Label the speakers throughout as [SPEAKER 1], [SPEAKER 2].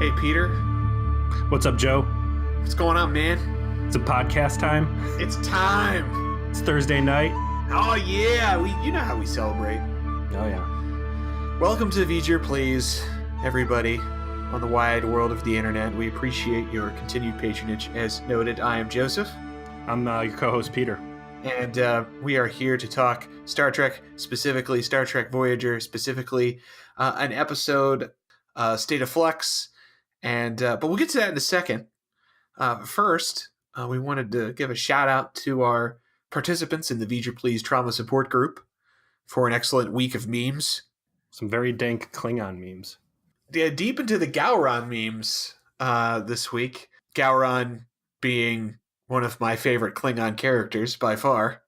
[SPEAKER 1] Hey, Peter.
[SPEAKER 2] What's up, Joe?
[SPEAKER 1] What's going on, man?
[SPEAKER 2] It's a podcast time.
[SPEAKER 1] It's time.
[SPEAKER 2] It's Thursday night.
[SPEAKER 1] Oh, yeah. You know how we celebrate.
[SPEAKER 2] Oh, yeah.
[SPEAKER 1] Welcome to VJ Please, everybody on the wide world of the internet. We appreciate your continued patronage. As noted, I am Joseph.
[SPEAKER 2] I'm your co-host, Peter.
[SPEAKER 1] And we are here to talk Star Trek, specifically Star Trek Voyager, specifically an episode, State of Flux. But we'll get to that in a second. First, we wanted to give a shout out to our participants in the VJ Please Trauma Support Group for an excellent week of memes.
[SPEAKER 2] Some very dank Klingon memes.
[SPEAKER 1] Yeah, deep into the Gowron memes this week. Gowron being one of my favorite Klingon characters by far.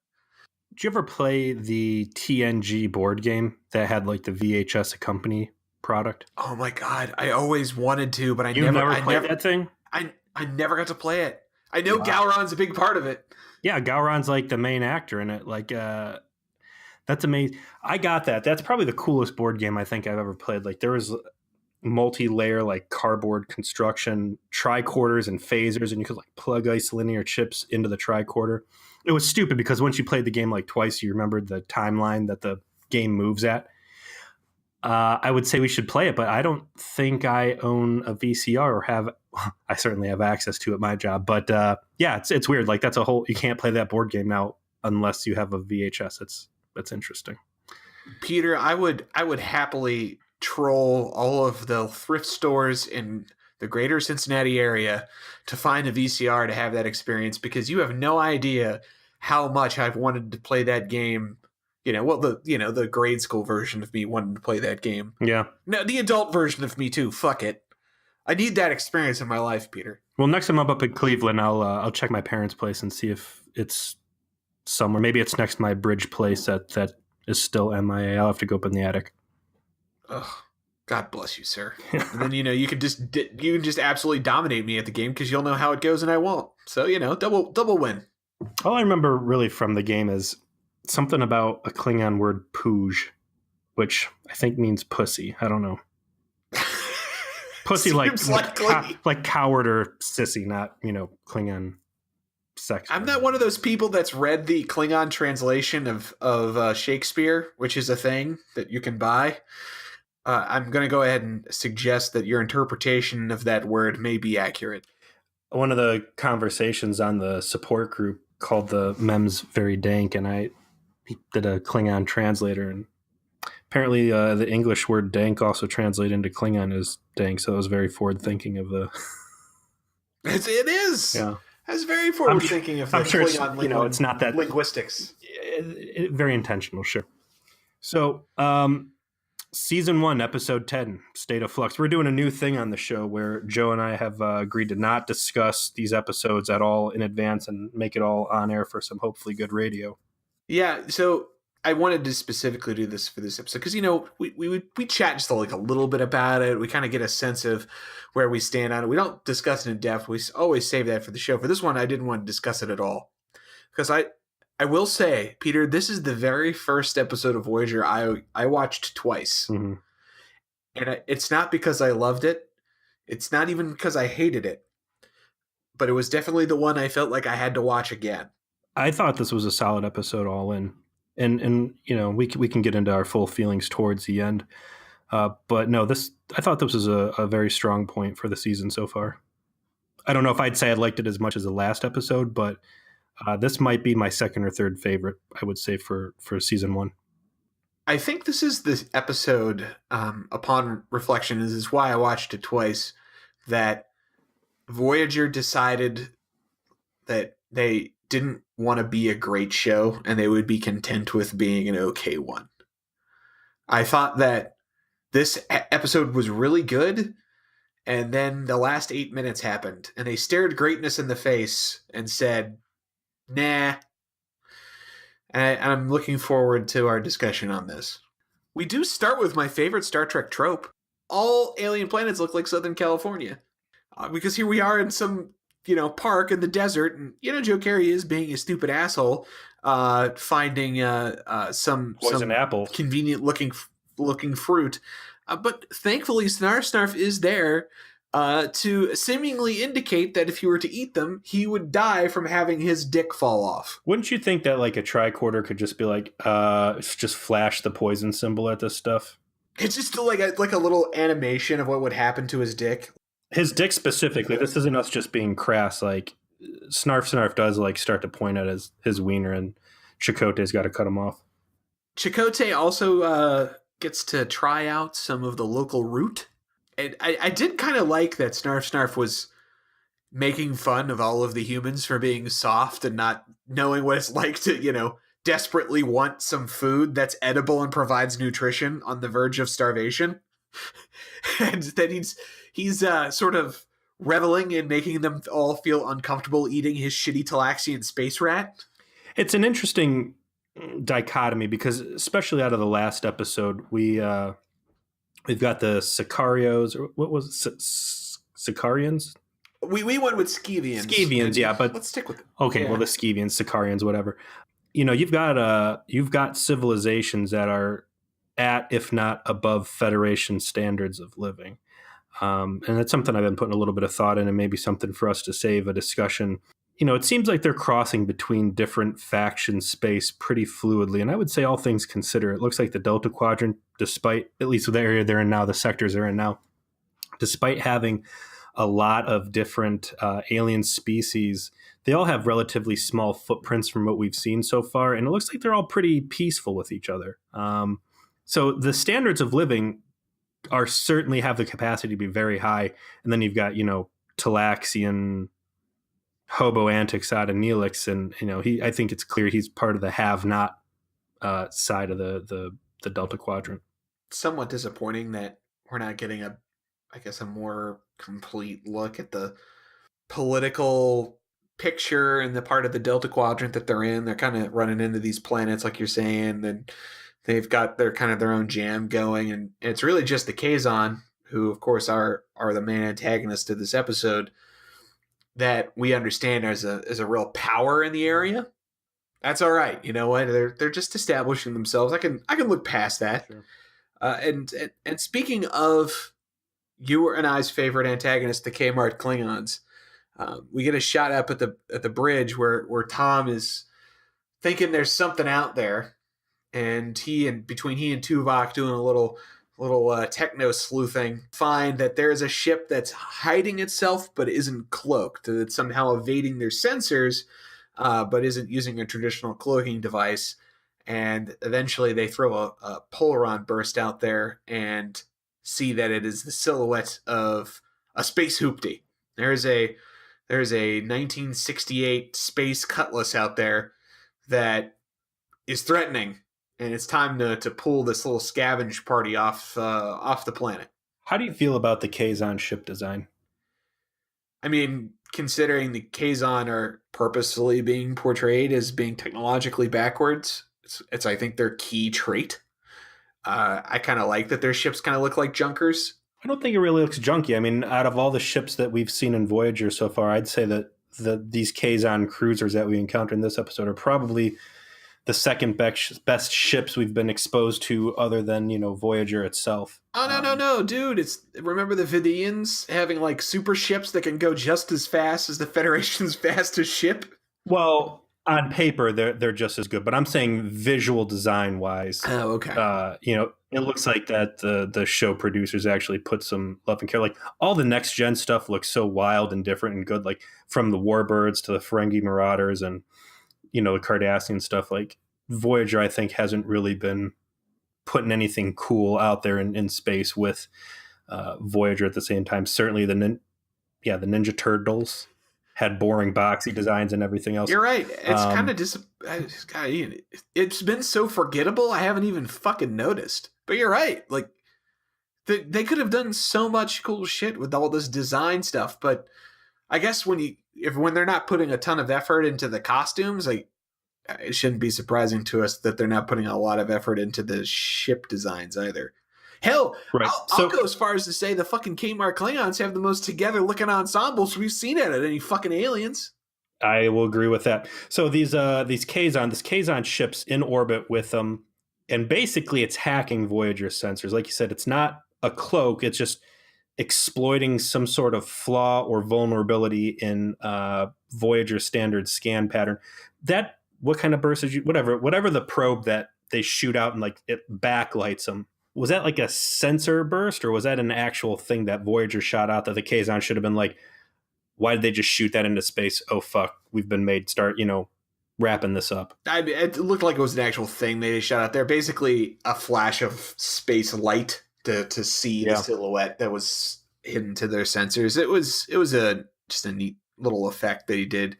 [SPEAKER 2] Did you ever play the TNG board game that had like the VHS accompany product?
[SPEAKER 1] Oh my god, I always wanted to, but I
[SPEAKER 2] never
[SPEAKER 1] never
[SPEAKER 2] played that thing?
[SPEAKER 1] I never got to play it. I know
[SPEAKER 2] Wow.
[SPEAKER 1] Gowron's a big part of it.
[SPEAKER 2] Yeah, Gowron's like the main actor in it. Like, that's amazing. I got that. That's probably the coolest board game I think I've ever played. Like, there was multi-layer, like cardboard construction, tricorders and phasers, and you could like plug isolinear chips into the tricorder. It was stupid because once you played the game like twice, you remembered the timeline that the game moves at. I would say we should play it, but I don't think I own a VCR or have. I certainly have access to it at my job, but yeah, it's weird. Like that's a whole. You can't play that board game now unless you have a VHS. That's interesting.
[SPEAKER 1] Peter, I would happily troll all of the thrift stores in the greater Cincinnati area to find a VCR to have that experience, because you have no idea how much I've wanted to play that game. The grade school version of me wanted to play that game.
[SPEAKER 2] Yeah.
[SPEAKER 1] No, the adult version of me too. Fuck it. I need that experience in my life, Peter.
[SPEAKER 2] Well, next time I'm up in Cleveland, I'll check my parents' place and see if it's somewhere. Maybe it's next to my bridge place that is still MIA. I'll have to go up in the attic.
[SPEAKER 1] Oh, God bless you, sir. And then you can just absolutely dominate me at the game because you'll know how it goes and I won't. So double win.
[SPEAKER 2] All I remember really from the game is something about a Klingon word "pooj," which I think means pussy. I don't know. Pussy like coward or sissy, not Klingon sex.
[SPEAKER 1] I'm not one of those people that's read the Klingon translation of Shakespeare, which is a thing that you can buy. I'm going to go ahead and suggest that your interpretation of that word may be accurate.
[SPEAKER 2] One of the conversations on the support group called the memes very dank, and I did a Klingon translator, and apparently the English word dank also translated into Klingon as dank, so it was very forward thinking of the...
[SPEAKER 1] It is!
[SPEAKER 2] Yeah.
[SPEAKER 1] That's very forward thinking of the Klingon
[SPEAKER 2] it's not that
[SPEAKER 1] linguistics.
[SPEAKER 2] Very intentional, sure. So, Season 1, Episode 10, State of Flux. We're doing a new thing on the show where Joe and I have agreed to not discuss these episodes at all in advance and make it all on air for some hopefully good radio.
[SPEAKER 1] Yeah, so I wanted to specifically do this for this episode because, we chat just like a little bit about it. We kind of get a sense of where we stand on it. We don't discuss it in depth. We always save that for the show. For this one, I didn't want to discuss it at all because I will say, Peter, this is the very first episode of Voyager I watched twice.
[SPEAKER 2] Mm-hmm.
[SPEAKER 1] And it's not because I loved it. It's not even because I hated it. But it was definitely the one I felt like I had to watch again.
[SPEAKER 2] I thought this was a solid episode all in. And we can get into our full feelings towards the end. But no, I thought this was a very strong point for the season so far. I don't know if I'd say I liked it as much as the last episode, but this might be my second or third favorite, I would say, for season 1.
[SPEAKER 1] I think this is the episode, upon reflection, this is why I watched it twice, that Voyager decided that they didn't want to be a great show and they would be content with being an okay one. I thought that this episode was really good, and then the last 8 minutes happened and they stared greatness in the face and said, nah. And I'm looking forward to our discussion on this. We do start with my favorite Star Trek trope. All alien planets look like Southern California. Because here we are in some, park in the desert. And, Joe Carey is being a stupid asshole, finding some
[SPEAKER 2] poison apple,
[SPEAKER 1] convenient looking fruit. But thankfully, Snarf is there to seemingly indicate that if he were to eat them, he would die from having his dick fall off.
[SPEAKER 2] Wouldn't you think that like a tricorder could just be like, just flash the poison symbol at this stuff?
[SPEAKER 1] It's just like a little animation of what would happen to his dick.
[SPEAKER 2] His dick specifically. This isn't us just being crass. Like Snarf does like start to point at his wiener, and Chakotay's got to cut him off.
[SPEAKER 1] Chakotay also gets to try out some of the local root. And I did kind of like that Snarf was making fun of all of the humans for being soft and not knowing what it's like to, desperately want some food that's edible and provides nutrition on the verge of starvation. And that he's sort of reveling in making them all feel uncomfortable eating his shitty Talaxian space rat.
[SPEAKER 2] It's an interesting dichotomy because, especially out of the last episode, we've got the Sicarios, or what was it? Sicarians?
[SPEAKER 1] We went with Skeevians.
[SPEAKER 2] Skeevians, yeah, but
[SPEAKER 1] let's stick with it.
[SPEAKER 2] Okay,
[SPEAKER 1] yeah.
[SPEAKER 2] Well, the Skeevians, Sicarians, whatever. You've got civilizations that are at, if not above, Federation standards of living. And that's something I've been putting a little bit of thought in, and maybe something for us to save a discussion. It seems like they're crossing between different faction space pretty fluidly. And I would say, all things considered, it looks like the Delta Quadrant, despite, at least the area they're in now, the sectors they're in now, despite having a lot of different alien species, they all have relatively small footprints from what we've seen so far. And it looks like they're all pretty peaceful with each other. So the standards of living are certainly have the capacity to be very high. And then you've got, Talaxian hobo antics out of Neelix. And, I think it's clear he's part of the have-not side of the Delta Quadrant.
[SPEAKER 1] Somewhat disappointing that we're not getting a more complete look at the political picture and the part of the Delta Quadrant that they're in. They're kind of running into these planets, like you're saying, and they've got their kind of their own jam going, and it's really just the Kazon, who of course are the main antagonist of this episode, that we understand as a real power in the area. That's all right. You know what? They're just establishing themselves. I can look past that.
[SPEAKER 2] Sure.
[SPEAKER 1] And speaking of you and I's favorite antagonist, the Kmart Klingons, we get a shot up at the bridge where Tom is thinking there's something out there, and between he and Tuvok doing a little techno sleuthing, find that there is a ship that's hiding itself but isn't cloaked. It's somehow evading their sensors, but isn't using a traditional cloaking device. And eventually they throw a Polaron burst out there and see that it is the silhouette of a space hoopty. There's a 1968 space cutlass out there that is threatening, and it's time to pull this little scavenge party off the planet.
[SPEAKER 2] How do you feel about the Kazon ship design?
[SPEAKER 1] I mean, considering the Kazon are purposefully being portrayed as being technologically backwards, it's I think their key trait. I kind of like that their ships kind of look like junkers.
[SPEAKER 2] I don't think it really looks junky. I mean, out of all the ships that we've seen in Voyager so far, I'd say that these Kazon cruisers that we encounter in this episode are probably the second best ships we've been exposed to, other than Voyager itself.
[SPEAKER 1] Oh no, dude! Remember the Vidians having like super ships that can go just as fast as the Federation's fastest ship?
[SPEAKER 2] Well, on paper, they're just as good, but I'm saying visual design wise.
[SPEAKER 1] Oh, okay.
[SPEAKER 2] It looks like that the show producers actually put some love and care. Like all the next gen stuff looks so wild and different and good. Like from the Warbirds to the Ferengi Marauders and the Cardassian stuff. Like Voyager, I think, hasn't really been putting anything cool out there in space with Voyager at the same time. Certainly the Ninja Turtles had boring boxy designs and everything else.
[SPEAKER 1] You're right. It's kind of it's been so forgettable. I haven't even fucking noticed. But you're right. Like they could have done so much cool shit with all this design stuff. But I guess when they're not putting a ton of effort into the costumes, like it shouldn't be surprising to us that they're not putting a lot of effort into the ship designs either. Hell, right. I'll go as far as to say the fucking Kmart Klingons have the most together-looking ensembles we've seen at any fucking aliens.
[SPEAKER 2] I will agree with that. So these Kazon ship's in orbit with them, and basically it's hacking Voyager sensors. Like you said, it's not a cloak. It's just exploiting some sort of flaw or vulnerability in Voyager standard scan pattern. That what kind of burst did you whatever the probe that they shoot out and like it backlights them. Was that like a sensor burst, or was that an actual thing that Voyager shot out that the Kazon should have been like, why did they just shoot that into space? Oh fuck, we've been made. Start, wrapping this up.
[SPEAKER 1] I mean, it looked like it was an actual thing they shot out there. Basically, a flash of space light to see the silhouette that was hidden to their sensors. It was just a neat little effect that he did.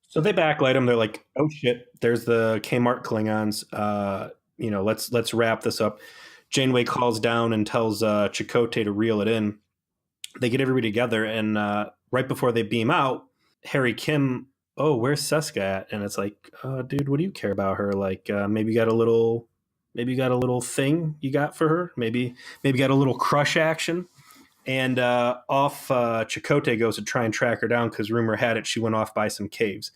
[SPEAKER 2] So they backlight him. They're like, "Oh shit, there's the Kmart Klingons. Let's wrap this up." Janeway calls down and tells Chakotay to reel it in. They get everybody together, and right before they beam out, Harry Kim, "Oh, where's Seska at?" And it's like, dude, what do you care about her? Like, maybe you got a little thing you got for her. Maybe got a little crush action. And off Chakotay goes to try and track her down because rumor had it she went off by some caves.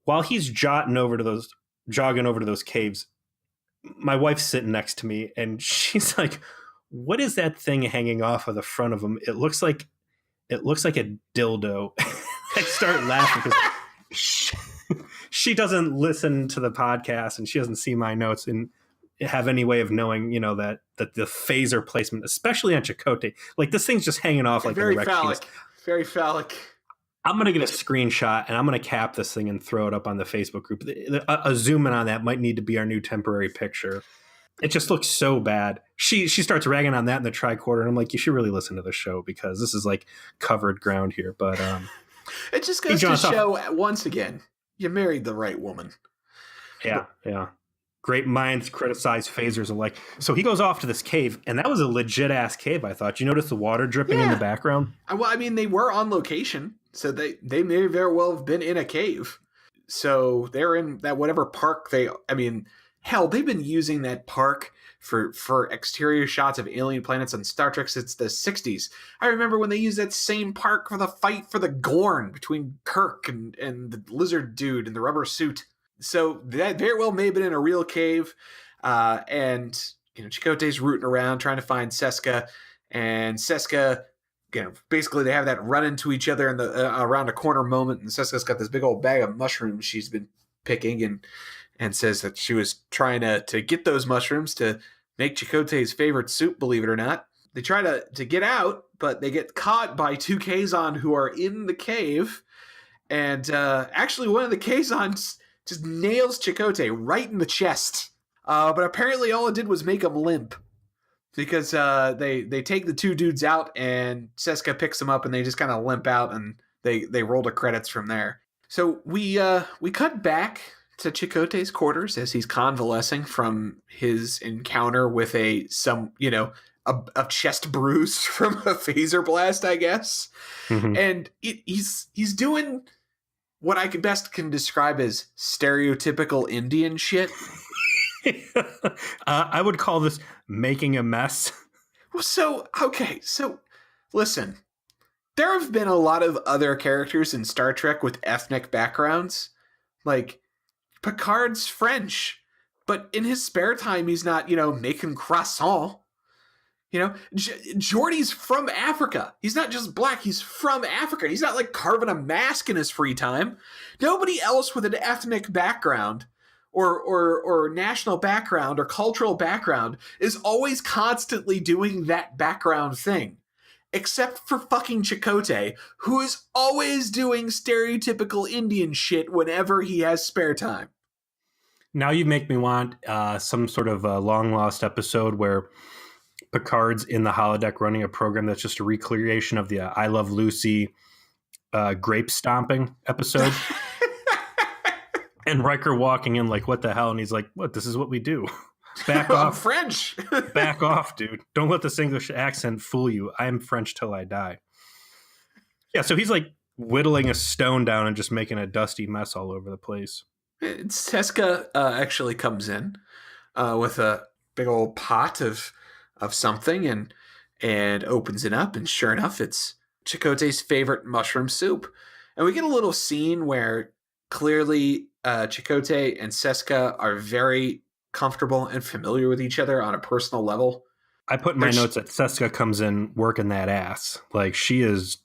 [SPEAKER 2] While he's jogging over to those caves, my wife's sitting next to me, and she's like, "What is that thing hanging off of the front of him? It looks like a dildo." I start laughing because she doesn't listen to the podcast and she doesn't see my notes and have any way of knowing, that the phaser placement, especially on Chakotay, like this thing's just hanging off like
[SPEAKER 1] very phallic. Very phallic.
[SPEAKER 2] I'm going to get a screenshot and I'm going to cap this thing and throw it up on the Facebook group. A zoom in on that might need to be our new temporary picture. It just looks so bad. She starts ragging on that in the tricorder, and I'm like, you should really listen to the show because this is like covered ground here. But
[SPEAKER 1] it just goes to show once again, you married the right woman.
[SPEAKER 2] Yeah. Great minds criticize phasers alike. So he goes off to this cave, and that was a legit ass cave, I thought. You notice the water dripping in the background?
[SPEAKER 1] Well, I mean, they were on location, so they may very well have been in a cave. So they're in that whatever park hell, they've been using that park for exterior shots of alien planets on Star Trek since the 60s. I remember when they used that same park for the fight for the Gorn between Kirk and the lizard dude in the rubber suit. So that very well may have been in a real cave. And Chakotay's rooting around trying to find Seska. And Seska, basically they have that run into each other in the around a corner moment. And Seska's got this big old bag of mushrooms she's been picking and says that she was trying to get those mushrooms to make Chakotay's favorite soup, believe it or not. They try to get out, but they get caught by two Kazon who are in the cave. And actually one of the Kazons just nails Chakotay right in the chest. But apparently all it did was make him limp. Because they take the two dudes out and Seska picks them up and they just kind of limp out and they roll the credits from there. So we cut back to Chakotay's quarters as he's convalescing from his encounter with a chest bruise from a phaser blast, I guess. Mm-hmm. And he's doing what I best can describe as stereotypical Indian shit.
[SPEAKER 2] I would call this making a mess.
[SPEAKER 1] So listen, there have been a lot of other characters in Star Trek with ethnic backgrounds. Like, Picard's French, but in his spare time, he's not, making croissant. Geordi's from Africa. He's not just black, he's from Africa. He's not like carving a mask in his free time. Nobody else with an ethnic background or national background or cultural background is always constantly doing that background thing. Except for fucking Chakotay, who is always doing stereotypical Indian shit whenever he has spare time.
[SPEAKER 2] Now you make me want some sort of long-lost episode where Picard's in the holodeck running a program that's just a recreation of the I Love Lucy grape stomping episode. And Riker walking in like, what the hell? And he's like, what? This is what we do. Back off.
[SPEAKER 1] French.
[SPEAKER 2] Back off, dude. Don't let this English accent fool you. I am French till I die. Yeah, so he's like whittling a stone down and just making a dusty mess all over the place.
[SPEAKER 1] Seska actually comes in with a big old pot of something and opens it up, and sure enough, it's Chakotay's favorite mushroom soup. And we get a little scene where clearly Chakotay and Seska are very comfortable and familiar with each other on a personal level.
[SPEAKER 2] I put in my notes that Seska comes in working that ass. Like, she is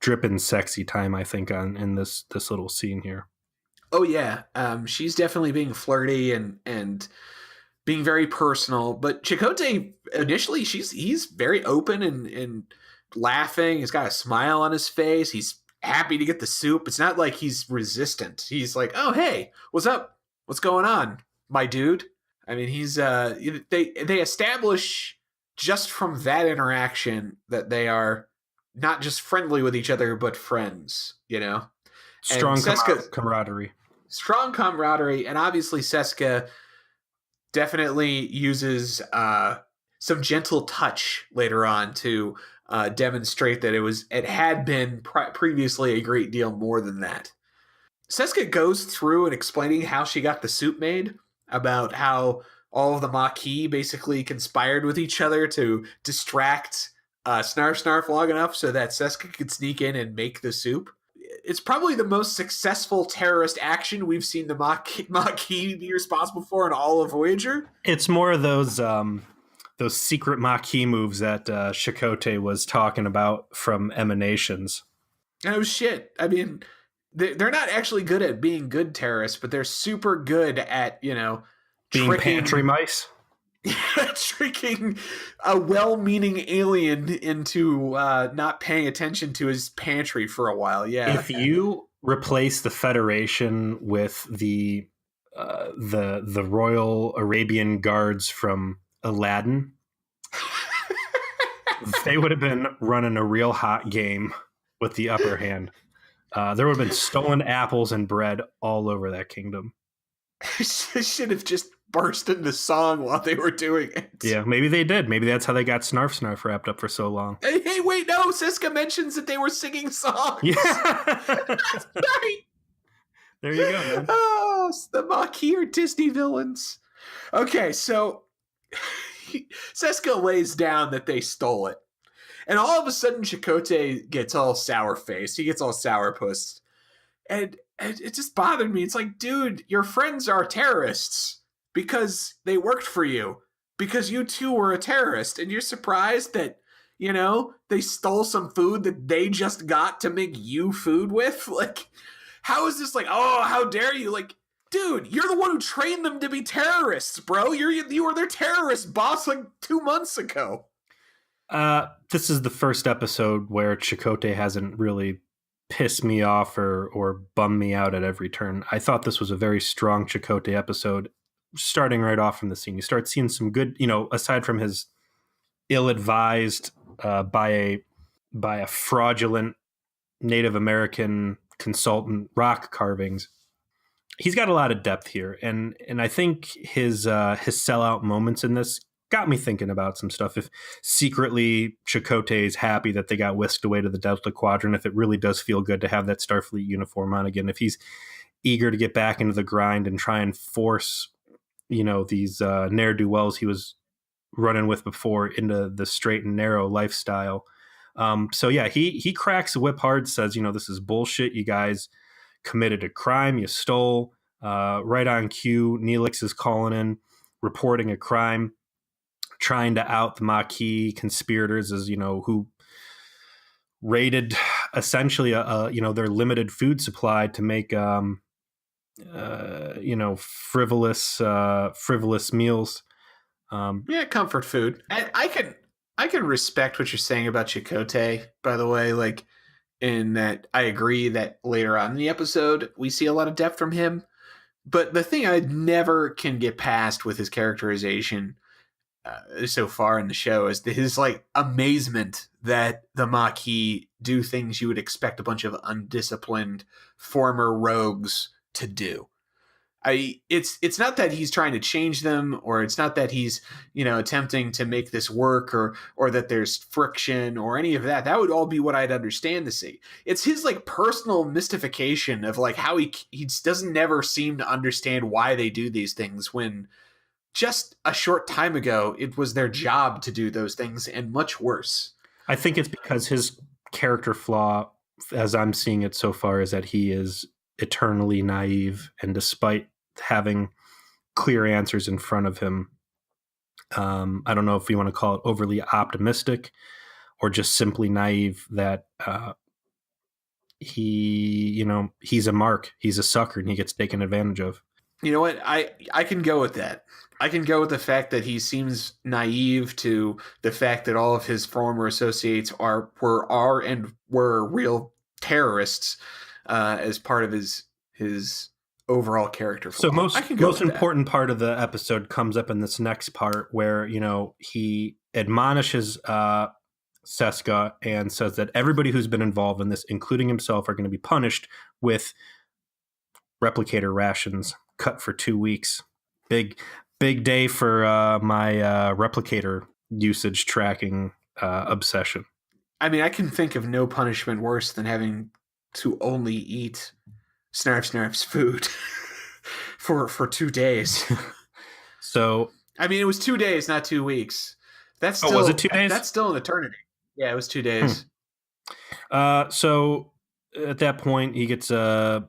[SPEAKER 2] dripping sexy time, I think, in this little scene here.
[SPEAKER 1] Oh yeah, she's definitely being flirty and being very personal. But Chakotay initially, he's very open and laughing. He's got a smile on his face. He's happy to get the soup. It's not like he's resistant. He's like, "Oh hey, what's up? What's going on, my dude?" I mean, he's they establish just from that interaction that they are not just friendly with each other but friends. You know,
[SPEAKER 2] Strong camaraderie.
[SPEAKER 1] Strong camaraderie, and obviously Seska definitely uses some gentle touch later on to demonstrate that it had been previously a great deal more than that. Seska goes through and explaining how she got the soup made, about how all of the Maquis basically conspired with each other to distract Snarf Snarf long enough so that Seska could sneak in and make the soup. It's probably the most successful terrorist action we've seen the Maquis be responsible for in all of Voyager.
[SPEAKER 2] It's more of those secret Maquis moves that Chakotay was talking about from Emanations.
[SPEAKER 1] Oh shit! I mean, they're not actually good at being good terrorists, but they're super good at
[SPEAKER 2] being pantry mice.
[SPEAKER 1] Tricking a well-meaning alien into not paying attention to his pantry for a while. Yeah.
[SPEAKER 2] If you replace the Federation with the Royal Arabian Guards from Aladdin, they would have been running a real hot game with the upper hand. There would have been stolen apples and bread all over that kingdom.
[SPEAKER 1] Should have just burst into song while they were doing it.
[SPEAKER 2] Yeah, maybe they did. Maybe that's how they got Snarf Snarf wrapped up for so long.
[SPEAKER 1] Hey, wait, no. Seska mentions that they were singing songs.
[SPEAKER 2] Yeah.
[SPEAKER 1] That's right.
[SPEAKER 2] There you go, man.
[SPEAKER 1] Oh, the Maquis are Disney villains. Okay, so Seska lays down that they stole it. And all of a sudden, Chakotay gets all sour-faced. He gets all sourpussed. And it just bothered me. It's like, dude, your friends are terrorists because they worked for you, because you too were a terrorist, and you're surprised that, they stole some food that they just got to make you food with? Like, how is this like, oh, how dare you? Like, dude, you're the one who trained them to be terrorists, bro. You were their terrorist boss like 2 months ago.
[SPEAKER 2] This is the first episode where Chakotay hasn't really pissed me off or bummed me out at every turn. I thought this was a very strong Chakotay episode, starting right off from the scene. You start seeing some good, aside from his ill-advised by a fraudulent Native American consultant rock carvings. He's got a lot of depth here, and I think his sellout moments in this got me thinking about some stuff. If secretly Chakotay is happy that they got whisked away to the Delta Quadrant, if it really does feel good to have that Starfleet uniform on again, if he's eager to get back into the grind and try and force, these ne'er-do-wells he was running with before into the straight and narrow lifestyle. So yeah, he cracks the whip hard, says, this is bullshit. You guys committed a crime. You stole. Right on cue, Neelix is calling in, reporting a crime, trying to out the Maquis conspirators as, who raided essentially their limited food supply to make frivolous meals.
[SPEAKER 1] Comfort food. I can respect what you're saying about Chakotay, by the way, like, in that I agree that later on in the episode we see a lot of depth from him. But the thing I never can get past with his characterization so far in the show is his like amazement that the Maquis do things you would expect a bunch of undisciplined former rogues to do. It's not that he's trying to change them, or it's not that he's attempting to make this work, or that there's friction or any of that. That would all be what I'd understand to see. It's his like personal mystification of like how he doesn't never seem to understand why they do these things when just a short time ago it was their job to do those things, and much worse.
[SPEAKER 2] I think it's because his character flaw, as I'm seeing it so far, is that he is eternally naive, and despite having clear answers in front of him, I don't know if you want to call it overly optimistic or just simply naive that he's a mark, he's a sucker, and he gets taken advantage of.
[SPEAKER 1] You know what? I can go with that. I can go with the fact that he seems naive to the fact that all of his former associates were real terrorists as part of his overall character
[SPEAKER 2] So
[SPEAKER 1] flaw. I can go
[SPEAKER 2] most
[SPEAKER 1] with that.
[SPEAKER 2] important part of the episode comes up in this next part where he admonishes Seska and says that everybody who's been involved in this, including himself, are going to be punished with replicator rations cut for 2 weeks. Big day for my replicator usage tracking obsession.
[SPEAKER 1] I mean, I can think of no punishment worse than having to only eat Snarf's food for 2 days.
[SPEAKER 2] So,
[SPEAKER 1] I mean, it was 2 days, not 2 weeks. That's still,
[SPEAKER 2] was it 2 days?
[SPEAKER 1] That's still an eternity. Yeah, it was 2 days.
[SPEAKER 2] So at that point, he gets called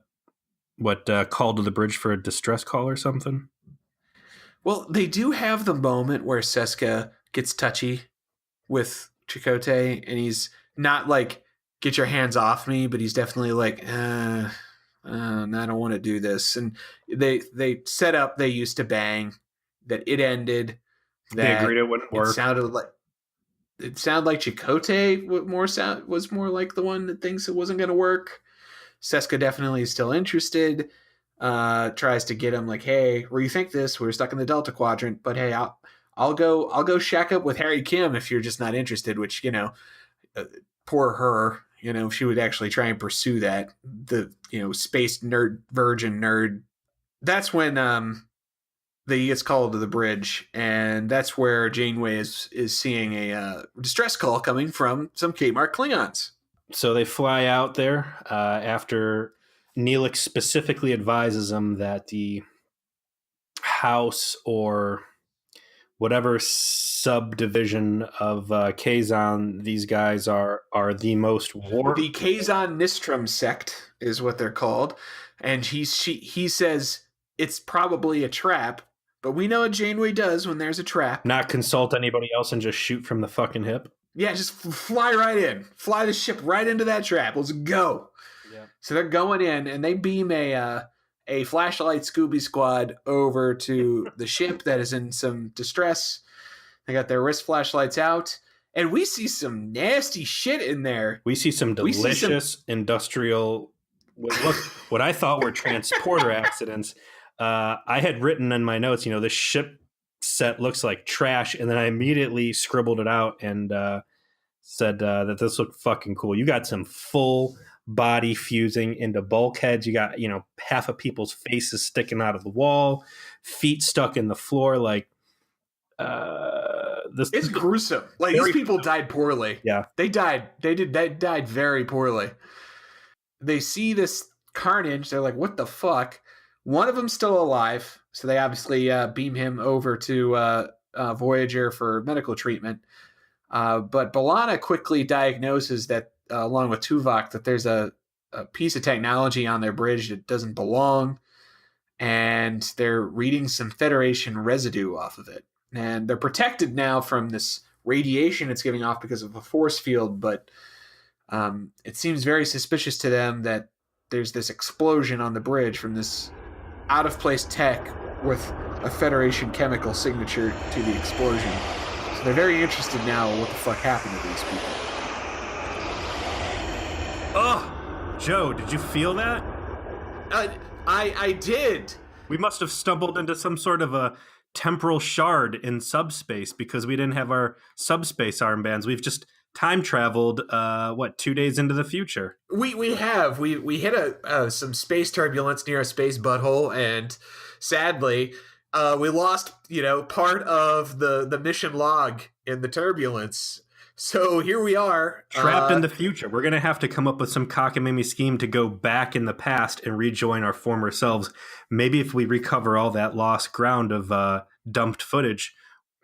[SPEAKER 2] to the bridge for a distress call or something.
[SPEAKER 1] Well, they do have the moment where Seska gets touchy with Chakotay, and he's not like, get your hands off me, but he's definitely like, I don't want to do this. And they set up, they used to bang, that it ended. That
[SPEAKER 2] they agreed it wouldn't work.
[SPEAKER 1] It sounded like Chakotay was more like the one that thinks it wasn't going to work. Seska definitely is still interested. Tries to get him like, hey, rethink this. We're stuck in the Delta Quadrant, but hey, I'll go shack up with Harry Kim if you're just not interested. Which poor her. She would actually try and pursue that. The space nerd virgin nerd. That's when he gets called to the bridge, and that's where Janeway is seeing a distress call coming from some Kmart Klingons.
[SPEAKER 2] So they fly out there after Neelix specifically advises them that the house or whatever subdivision of Kazon these guys are the most war.
[SPEAKER 1] The Kazon Nistrum sect is what they're called, and he says it's probably a trap, but we know what Janeway does when there's a trap.
[SPEAKER 2] Not consult anybody else and just shoot from the fucking hip.
[SPEAKER 1] Yeah, just fly right in. Fly the ship right into that trap. Let's go. Yeah. So they're going in, and they beam a flashlight Scooby Squad over to the ship that is in some distress. They got their wrist flashlights out, and we see some nasty shit in there.
[SPEAKER 2] We see some delicious industrial, what I thought were transporter accidents. I had written in my notes, this ship set looks like trash, and then I immediately scribbled it out and said that this looked fucking cool. You got some full body fusing into bulkheads. You got half of people's faces sticking out of the wall, feet stuck in the floor. Like
[SPEAKER 1] it's gruesome. Like these people died poorly.
[SPEAKER 2] Yeah,
[SPEAKER 1] they died very poorly. They see this carnage. They're like, what the fuck? One of them's still alive, so they obviously beam him over to Voyager for medical treatment. But B'Elanna quickly diagnoses that, along with Tuvok, that there's a piece of technology on their bridge that doesn't belong, and they're reading some Federation residue off of it. And they're protected now from this radiation it's giving off because of a force field, but it seems very suspicious to them that there's this explosion on the bridge from this out-of-place tech with a Federation chemical signature to the explosion. So they're very interested now in what the fuck happened to these people.
[SPEAKER 2] Oh, Joe, did you feel that?
[SPEAKER 1] I did.
[SPEAKER 2] We must have stumbled into some sort of a temporal shard in subspace because we didn't have our subspace armbands. We've just time traveled 2 days into the future. We
[SPEAKER 1] hit some space turbulence near a space butthole, and sadly we lost part of the mission log in the turbulence. So here we are,
[SPEAKER 2] trapped in the future. We're gonna have to come up with some cockamamie scheme to go back in the past and rejoin our former selves. Maybe if we recover all that lost ground of dumped footage,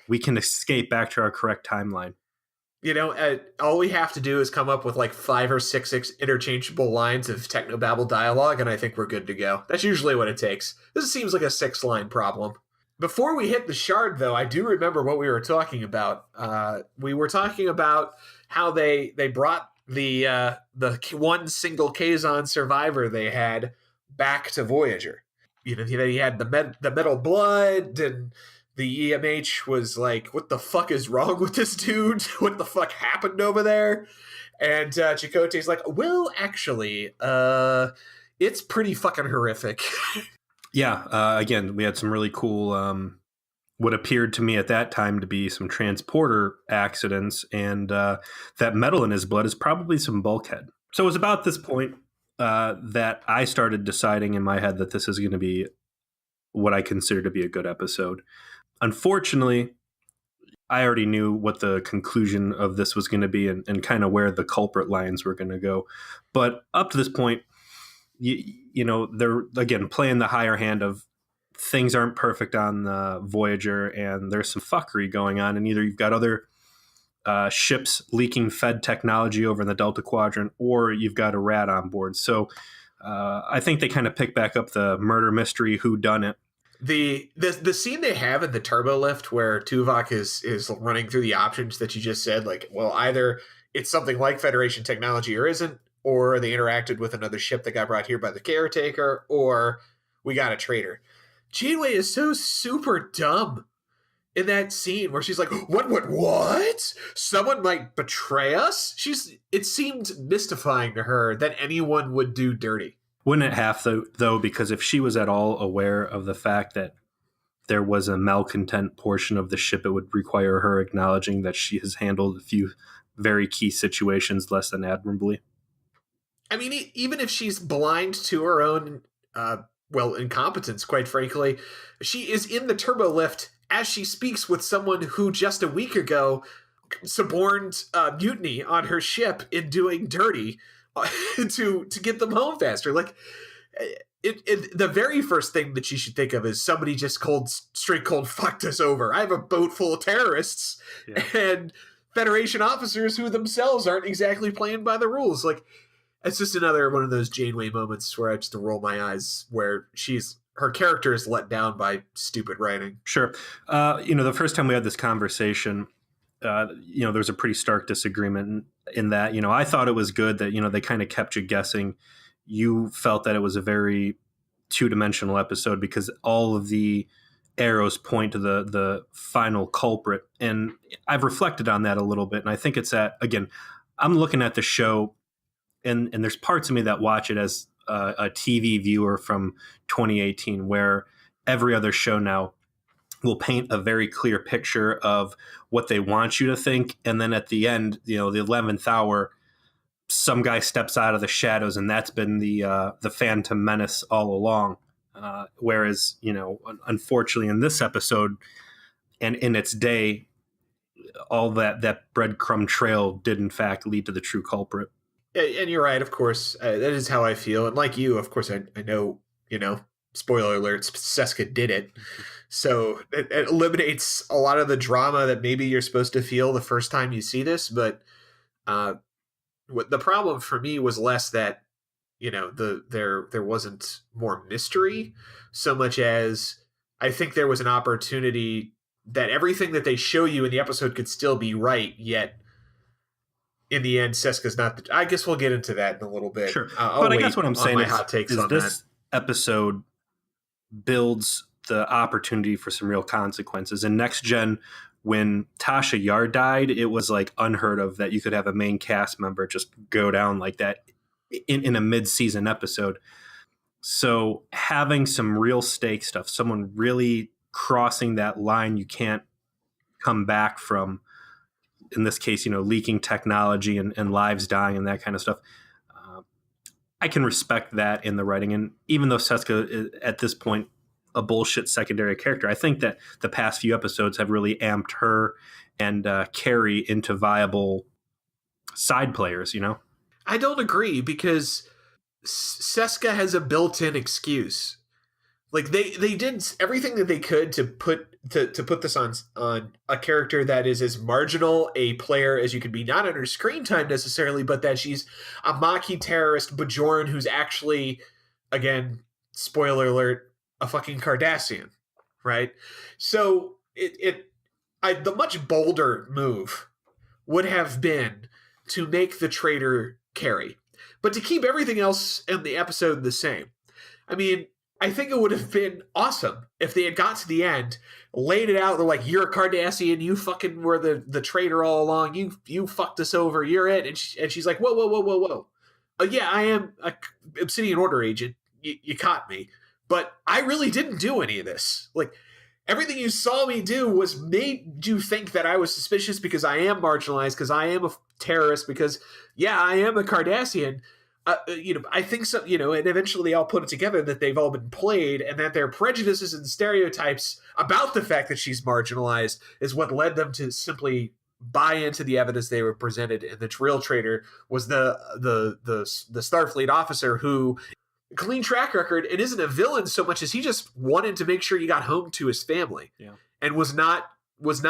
[SPEAKER 2] we can escape back to our correct timeline.
[SPEAKER 1] All we have to do is come up with like 5 or 6 interchangeable lines of technobabble dialogue, and I think we're good to go. That's usually what it takes. This seems like a 6-line problem. Before we hit the shard, though, I do remember what we were talking about. We were talking about how they brought the one single Kazon survivor they had back to Voyager. You know, he had the metal blood, and the EMH was like, "What the fuck is wrong with this dude? What the fuck happened over there?" And Chakotay's like, "Well, actually, it's pretty fucking horrific."
[SPEAKER 2] Yeah, again, we had some really cool, what appeared to me at that time to be some transporter accidents, and that metal in his blood is probably some bulkhead. So it was about this point that I started deciding in my head that this is going to be what I consider to be a good episode. Unfortunately, I already knew what the conclusion of this was going to be and kind of where the culprit lines were going to go. But up to this point, you know, they're again playing the higher hand of things aren't perfect on the Voyager, and there's some fuckery going on, and either you've got other ships leaking Fed technology over in the Delta Quadrant, or you've got a rat on board. So I think they kind of pick back up the murder mystery whodunit.
[SPEAKER 1] The scene they have in the turbo lift where Tuvok is running through the options that you just said, like, well, either it's something like Federation technology or isn't, or they interacted with another ship that got brought here by the caretaker, or we got a traitor. Janeway is so super dumb in that scene where she's like, what? Someone might betray us? It seemed mystifying to her that anyone would do dirty.
[SPEAKER 2] Wouldn't it have, though, because if she was at all aware of the fact that there was a malcontent portion of the ship, it would require her acknowledging that she has handled a few very key situations less than admirably.
[SPEAKER 1] I mean, even if she's blind to her own, incompetence, quite frankly, she is in the turbo lift as she speaks with someone who just a week ago suborned mutiny on her ship in doing dirty to get them home faster. Like, the very first thing that you should think of is somebody just straight cold fucked us over. I have a boat full of terrorists and Federation officers who themselves aren't exactly playing by the rules. Like, it's just another one of those Janeway moments where I just roll my eyes, where her character is let down by stupid writing.
[SPEAKER 2] Sure. The first time we had this conversation, there was a pretty stark disagreement in that, I thought it was good that, they kind of kept you guessing. You felt that it was a very two-dimensional episode because all of the arrows point to the final culprit. And I've reflected on that a little bit. And I think it's that, again, I'm looking at the show and there's parts of me that watch it as a TV viewer from 2018, where every other show now will paint a very clear picture of what they want you to think. And then at the end, the 11th hour, some guy steps out of the shadows, and that's been the Phantom Menace all along. Whereas, unfortunately in this episode and in its day, all that breadcrumb trail did in fact lead to the true culprit.
[SPEAKER 1] And you're right, of course. That is how I feel. And like you, of course, I know, spoiler alerts, Seska did it. So it eliminates a lot of the drama that maybe you're supposed to feel the first time you see this. But what the problem for me was less that, there wasn't more mystery so much as I think there was an opportunity that everything that they show you in the episode could still be right, yet in the end, Seska's not. I guess we'll get into that in a little bit.
[SPEAKER 2] Sure, but I guess what I'm saying is,
[SPEAKER 1] hot takes
[SPEAKER 2] is
[SPEAKER 1] on
[SPEAKER 2] this
[SPEAKER 1] that.
[SPEAKER 2] episode builds the opportunity for some real consequences. In Next Gen, when Tasha Yar died, it was like unheard of that you could have a main cast member just go down like that in a mid-season episode. So having some real stake stuff, someone really crossing that line you can't come back from, in this case, leaking technology and lives dying and that kind of stuff. I can respect that in the writing. And even though Seska is at this point a bullshit secondary character, I think that the past few episodes have really amped her and Carrie into viable side players,
[SPEAKER 1] I don't agree, because Seska has a built-in excuse. Like, they did everything that they could to put this on a character that is as marginal a player as you could be, not on her screen time necessarily, but that she's a Maquis terrorist Bajoran who's actually, again, spoiler alert, a fucking Cardassian, right? So the much bolder move would have been to make the traitor carry, but to keep everything else in the episode the same. I mean, I think it would have been awesome if they had got to the end, laid it out. They're like, "You're a Cardassian. You fucking were the traitor all along. You fucked us over. You're it." And she's like, "Whoa, whoa, whoa, whoa, whoa. Yeah, I am a Obsidian Order agent. You caught me, but I really didn't do any of this. Like, everything you saw me do was made you think that I was suspicious because I am marginalized, because I am a terrorist, because, yeah, I am a Cardassian. I think so, and eventually I'll put it together that they've all been played and that their prejudices and stereotypes about the fact that she's marginalized is what led them to simply buy into the evidence they were presented. And the real traitor was the Starfleet officer who clean track record and isn't a villain so much as he just wanted to make sure he got home to his family, and was not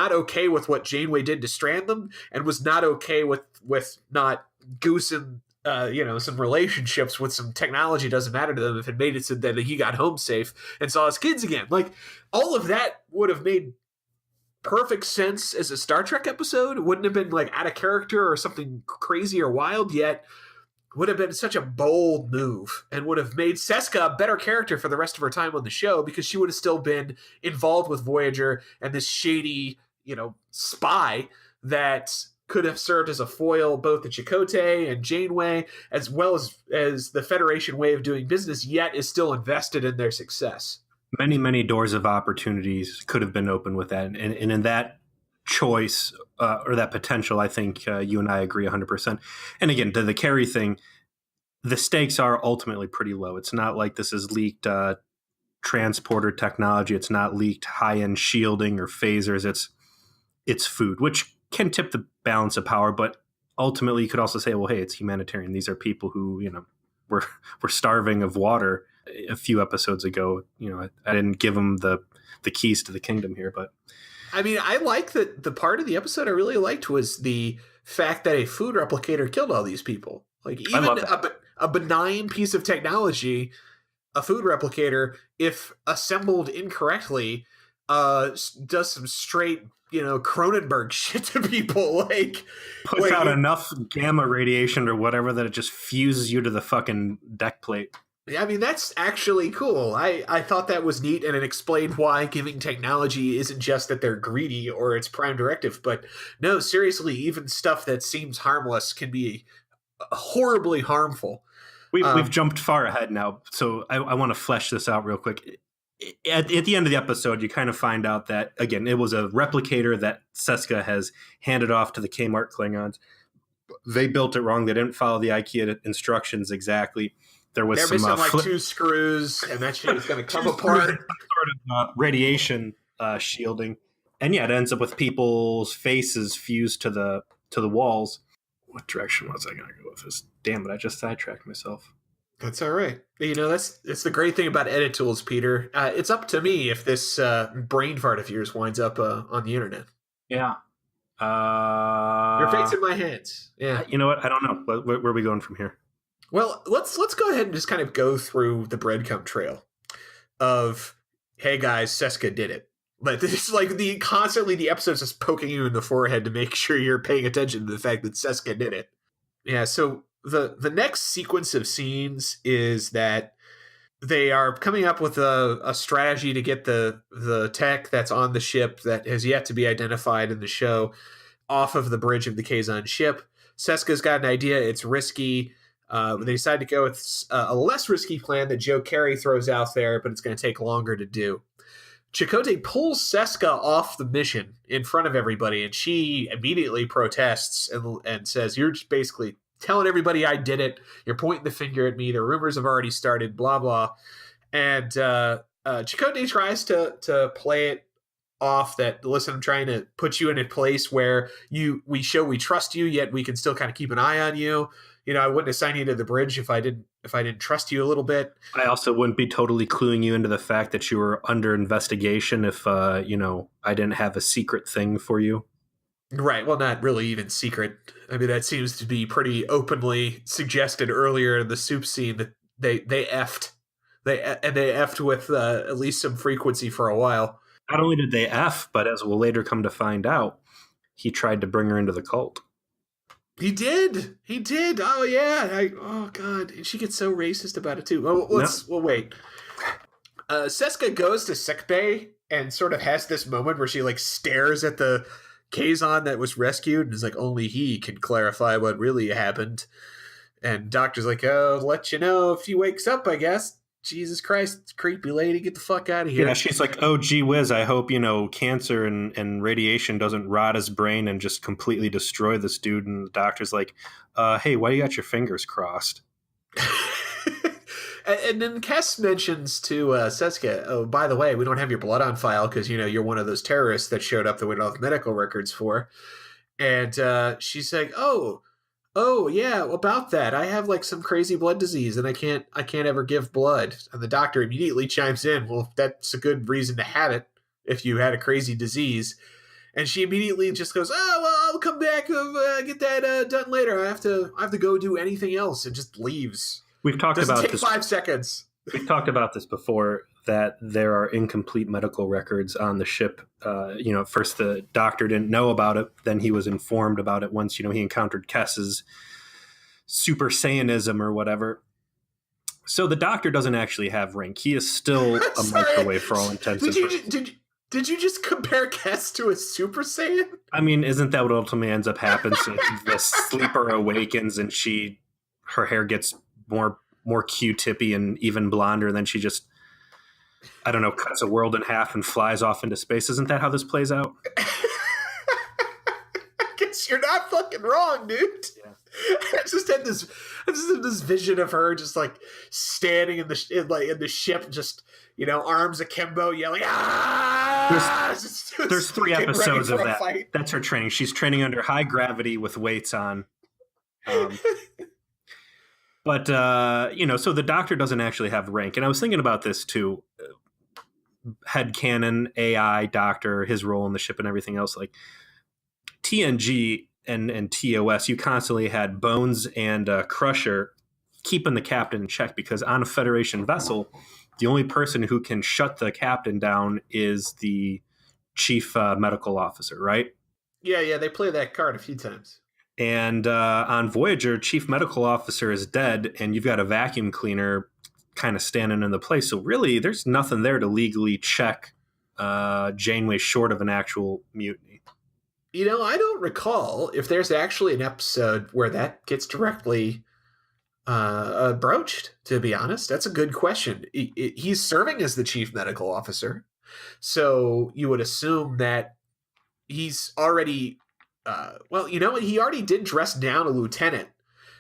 [SPEAKER 1] okay with what Janeway did to strand them, and was not okay with not goosing some relationships with some technology. Doesn't matter to them if it made it so that he got home safe and saw his kids again. Like, all of that would have made perfect sense as a Star Trek episode. It wouldn't have been like out of character or something crazy or wild, yet would have been such a bold move and would have made Seska a better character for the rest of her time on the show, because she would have still been involved with Voyager and this shady, spy that could have served as a foil both to Chakotay and Janeway, as well as the Federation way of doing business, yet is still invested in their success.
[SPEAKER 2] Many, many doors of opportunities could have been opened with that. And in that choice or that potential, I think you and I agree 100%. And again, the carry thing, the stakes are ultimately pretty low. It's not like this is leaked transporter technology. It's not leaked high-end shielding or phasers. It's food, which can tip the balance of power, but ultimately you could also say, well, hey, it's humanitarian. These are people who, were starving of water a few episodes ago. I didn't give them the keys to the kingdom here, but
[SPEAKER 1] I mean, I like that the part of the episode I really liked was the fact that a food replicator killed all these people. Like, even a benign piece of technology, a food replicator, if assembled incorrectly, does some straight, Cronenberg shit to people. Like,
[SPEAKER 2] puts out enough gamma radiation or whatever that it just fuses you to the fucking deck plate.
[SPEAKER 1] I mean, that's actually cool. I thought that was neat, and it explained why giving technology isn't just that they're greedy or it's prime directive, but no, seriously, even stuff that seems harmless can be horribly harmful.
[SPEAKER 2] We've jumped far ahead now, so I want to flesh this out real quick. At the end of the episode, you kind of find out that, again, it was a replicator that Seska has handed off to the Kmart Klingons. They built it wrong. They didn't follow the IKEA instructions exactly. There was some
[SPEAKER 1] like two screws, and that shit is going to come apart.
[SPEAKER 2] Sort of radiation shielding, and it ends up with people's faces fused to the walls. What direction was I going to go with this? Damn it! I just sidetracked myself.
[SPEAKER 1] That's all right. It's the great thing about edit tools, Peter. It's up to me if this brain fart of yours winds up on the internet.
[SPEAKER 2] Yeah.
[SPEAKER 1] Your fate's in my hands. Yeah.
[SPEAKER 2] You know what? I don't know. Where are we going from here?
[SPEAKER 1] Well, let's go ahead and just kind of go through the breadcrumb trail of, hey guys, Seska did it. But it's like the episode's just poking you in the forehead to make sure you're paying attention to the fact that Seska did it. Yeah, so the next sequence of scenes is that they are coming up with a strategy to get the tech that's on the ship that has yet to be identified in the show off of the bridge of the Kazon ship. Seska's got an idea. It's risky. They decide to go with a less risky plan that Joe Carey throws out there, but it's going to take longer to do. Chakotay pulls Seska off the mission in front of everybody, and she immediately protests and says, "You're just basically telling everybody I did it. You're pointing the finger at me. The rumors have already started, blah, blah." And Chakotay tries to play it off that, listen, I'm trying to put you in a place where we show we trust you, yet we can still kind of keep an eye on you. I wouldn't assign you to the bridge if I didn't trust you a little bit.
[SPEAKER 2] I also wouldn't be totally cluing you into the fact that you were under investigation if I didn't have a secret thing for you.
[SPEAKER 1] Right. Well, not really even secret. I mean, that seems to be pretty openly suggested earlier in the soup scene that they effed. They effed with at least some frequency for a while.
[SPEAKER 2] Not only did they F, but as we'll later come to find out, he tried to bring her into the cult.
[SPEAKER 1] He did. He did. Oh yeah. Oh god. And she gets so racist about it too. Oh, well, wait. Seska goes to sickbay and sort of has this moment where she like stares at the Kazon that was rescued and is like, only he can clarify what really happened. And doctor's like, oh, I'll let you know if he wakes up, I guess. Jesus Christ, creepy lady, get the fuck out of here.
[SPEAKER 2] Yeah, she's like, oh, gee whiz, I hope, cancer and radiation doesn't rot his brain and just completely destroy this dude. And the doctor's like, hey, why do you got your fingers crossed?
[SPEAKER 1] And then Kess mentions to Seska, oh, by the way, we don't have your blood on file because, you're one of those terrorists that showed up that we don't have medical records for. And she's like, oh, yeah, about that. I have like some crazy blood disease and I can't ever give blood. And the doctor immediately chimes in, well, that's a good reason to have it if you had a crazy disease. And she immediately just goes, oh, well, I'll come back, get that done later. I have to go do anything else, and just leaves.
[SPEAKER 2] We've talked
[SPEAKER 1] Doesn't
[SPEAKER 2] about
[SPEAKER 1] take
[SPEAKER 2] this
[SPEAKER 1] 5 seconds.
[SPEAKER 2] We've talked about this before, that there are incomplete medical records on the ship. At first the doctor didn't know about it. Then he was informed about it once, he encountered Kess's Super Saiyanism or whatever. So the doctor doesn't actually have rank. He is still a microwave for all intents and purposes.
[SPEAKER 1] Did you just compare Kess to a Super Saiyan?
[SPEAKER 2] I mean, isn't that what ultimately ends up happening? So the sleeper awakens and her hair gets more Q-tippy and even blonder, and then she just, I don't know, cuts a world in half and flies off into space. Isn't that how this plays out?
[SPEAKER 1] I guess you're not fucking wrong, dude. Yeah. I just had this vision of her just like standing in the ship, just arms akimbo, yelling. Ah!
[SPEAKER 2] There's 3 episodes of that. Fight. That's her training. She's training under high gravity with weights on. But, so the doctor doesn't actually have rank. And I was thinking about this too. Headcanon, AI, doctor, his role in the ship and everything else. Like TNG and TOS, you constantly had Bones and Crusher keeping the captain in check, because on a Federation vessel, the only person who can shut the captain down is the chief medical officer, right?
[SPEAKER 1] Yeah, they play that card a few times.
[SPEAKER 2] And on Voyager, chief medical officer is dead, and you've got a vacuum cleaner kind of standing in the place. So really, there's nothing there to legally check Janeway short of an actual mutiny.
[SPEAKER 1] I don't recall if there's actually an episode where that gets directly broached, to be honest. That's a good question. He's serving as the chief medical officer, so you would assume that he's already... he already did dress down a lieutenant,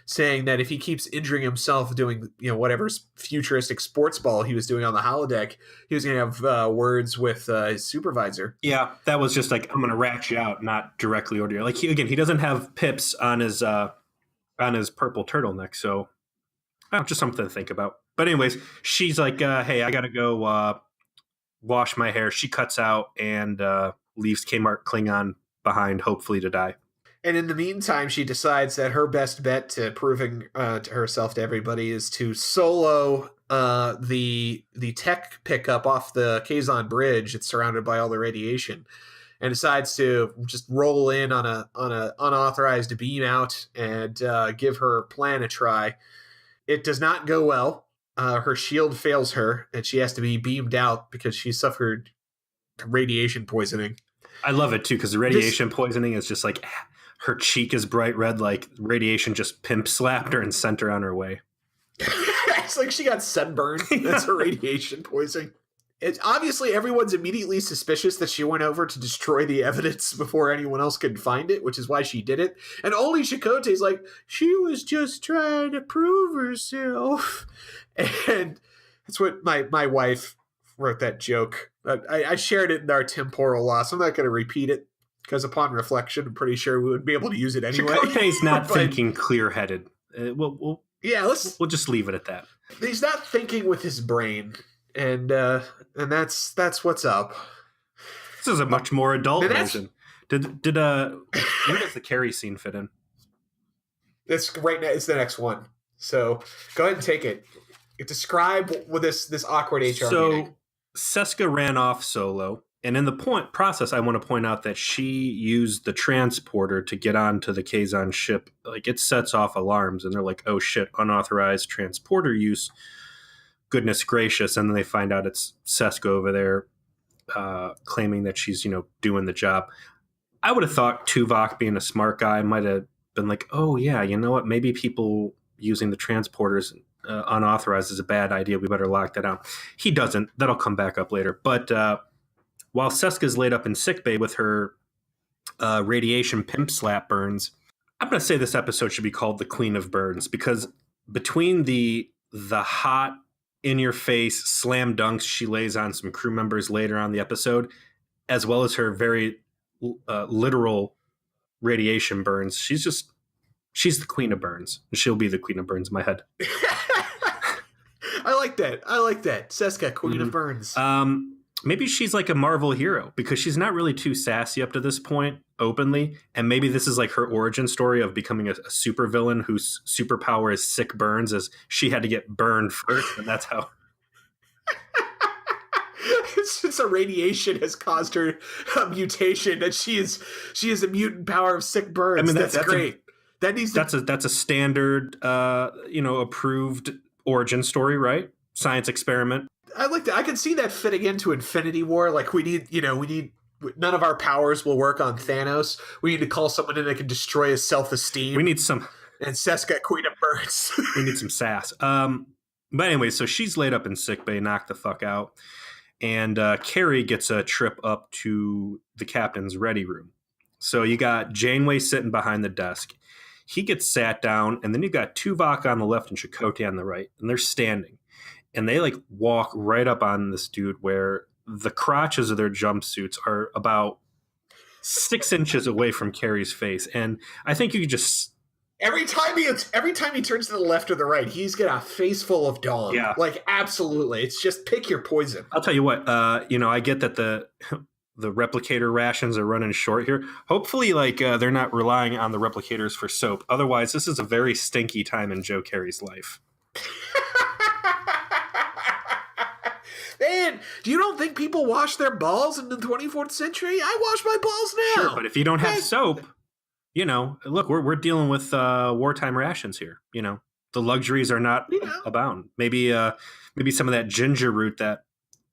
[SPEAKER 1] saying that if he keeps injuring himself doing, whatever futuristic sports ball he was doing on the holodeck, he was going to have words with his supervisor.
[SPEAKER 2] Yeah, that was just like, I'm going to rat you out, not directly order you. Like, he doesn't have pips on his purple turtleneck, so just something to think about. But anyways, she's like, hey, I got to go wash my hair. She cuts out and leaves Kmart Klingon behind, hopefully to die.
[SPEAKER 1] And in the meantime, she decides that her best bet to proving to herself to everybody is to solo the tech pickup off the Kazon bridge. It's surrounded by all the radiation, and decides to just roll in on a unauthorized beam out and give her plan a try. It does not go well. Her shield fails her, and she has to be beamed out because she suffered radiation poisoning.
[SPEAKER 2] I love it too, because the radiation poisoning is just like, her cheek is bright red, like radiation just pimp slapped her and sent her on her way.
[SPEAKER 1] It's like she got sunburned. That's her radiation poisoning. It's obviously everyone's immediately suspicious that she went over to destroy the evidence before anyone else could find it, which is why she did it. And only Chakotay's like, she was just trying to prove herself. And that's what my wife wrote that joke. I shared it in our temporal loss. I'm not going to repeat it, because upon reflection, I'm pretty sure we would be able to use it anyway.
[SPEAKER 2] Chakotay's not thinking clear-headed. We'll just leave it at that.
[SPEAKER 1] He's not thinking with his brain, and that's what's up.
[SPEAKER 2] This is a much more adult version. Where does the Carrie scene fit in?
[SPEAKER 1] It's right now. It's the next one. So go ahead and take it. Describe with this awkward HR meeting.
[SPEAKER 2] Seska ran off solo, And in the process, I want to point out that she used the transporter to get onto the Kazon ship. Like, it sets off alarms, and they're like, "Oh shit, unauthorized transporter use." Goodness gracious! And then they find out it's Seska over there, claiming that she's doing the job. I would have thought Tuvok, being a smart guy, might have been like, "Oh yeah, you know what? Maybe people using the transporters unauthorized is a bad idea. We better lock that down." He doesn't. That'll come back up later, but. While Seska's laid up in sickbay with her radiation pimp slap burns, I'm going to say this episode should be called The Queen of Burns, because between the hot, in-your-face slam dunks she lays on some crew members later on the episode, as well as her very literal radiation burns, she's the Queen of Burns. She'll be the Queen of Burns in my head.
[SPEAKER 1] I like that. Seska, Queen of Burns.
[SPEAKER 2] Maybe she's like a Marvel hero, because she's not really too sassy up to this point openly. And maybe this is like her origin story of becoming a supervillain whose superpower is sick burns, as she had to get burned first. And that's how.
[SPEAKER 1] Since a radiation has caused her a mutation, and she has a mutant power of sick burns. I mean, that's great. That's
[SPEAKER 2] a standard, approved origin story, right? Science experiment.
[SPEAKER 1] I like that. I can see that fitting into Infinity War. Like, we need none of our powers will work on Thanos. We need to call someone in that can destroy his self-esteem.
[SPEAKER 2] We need some.
[SPEAKER 1] And Seska, Queen of Burns.
[SPEAKER 2] We need some sass. But anyway, so she's laid up in sickbay, knocked the fuck out. And Carrie gets a trip up to the captain's ready room. So you got Janeway sitting behind the desk. He gets sat down, and then you got Tuvok on the left and Chakotay on the right. And they're standing. And they like walk right up on this dude, where the crotches of their jumpsuits are about 6 inches away from Carrie's face. And I think you could just
[SPEAKER 1] every time he turns to the left or the right, he's got a face full of dong.
[SPEAKER 2] Yeah,
[SPEAKER 1] like absolutely. It's just pick your poison.
[SPEAKER 2] I'll tell you what. I get that the replicator rations are running short here. Hopefully, they're not relying on the replicators for soap. Otherwise, this is a very stinky time in Joe Carey's life.
[SPEAKER 1] Man, do you don't think people wash their balls in the 24th century? I wash my balls now.
[SPEAKER 2] Sure, but if you don't have soap, look, we're dealing with wartime rations here. The luxuries are not abound. Maybe some of that ginger root that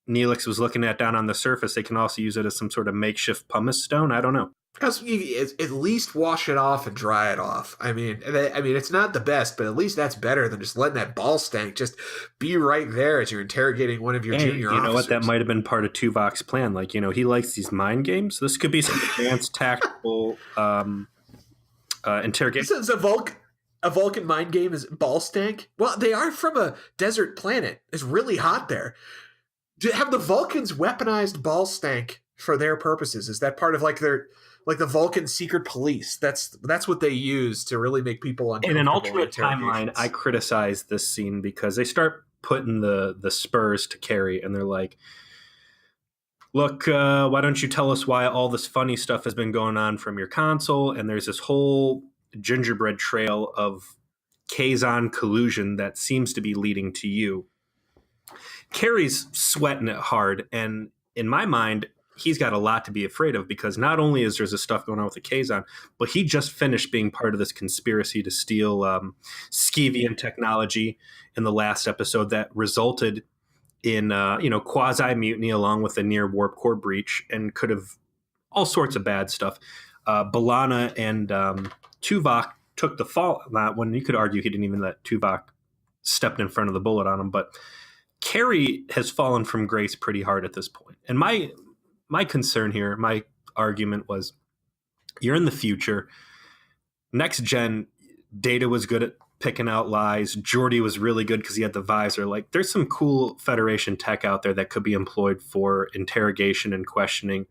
[SPEAKER 2] Neelix was looking at down on the surface, they can also use it as some sort of makeshift pumice stone. I don't know.
[SPEAKER 1] Because at least wash it off and dry it off. I mean, it's not the best, but at least that's better than just letting that ball stank just be right there as you're interrogating one of your junior officers.
[SPEAKER 2] You know what? That might have been part of Tuvok's plan. He likes these mind games. This could be some advanced tactical interrogation.
[SPEAKER 1] This is a Vulcan mind game is ball stank? Well, they are from a desert planet. It's really hot there. Have the Vulcans weaponized ball stank for their purposes? Is that part of the Vulcan secret police? That's what they use to really make people uncomfortable.
[SPEAKER 2] In an alternate timeline, I criticize this scene because they start putting the spurs to Carrie, and they're like, "Look, why don't you tell us why all this funny stuff has been going on from your console?" And there's this whole gingerbread trail of Kazon collusion that seems to be leading to you. Carrie's sweating it hard, and in my mind, he's got a lot to be afraid of, because not only is there this stuff going on with the Kazon, but he just finished being part of this conspiracy to steal Skeevian technology in the last episode that resulted in quasi mutiny along with a near warp core breach, and could have all sorts of bad stuff. B'Elanna and Tuvok took the fall on that one. You could argue he didn't even let Tuvok step in front of the bullet on him, but Carrie has fallen from grace pretty hard at this point. And my concern here, my argument was, you're in the future. Next gen, Data was good at picking out lies. Geordi was really good because he had the visor. There's some cool Federation tech out there that could be employed for interrogation and questioning.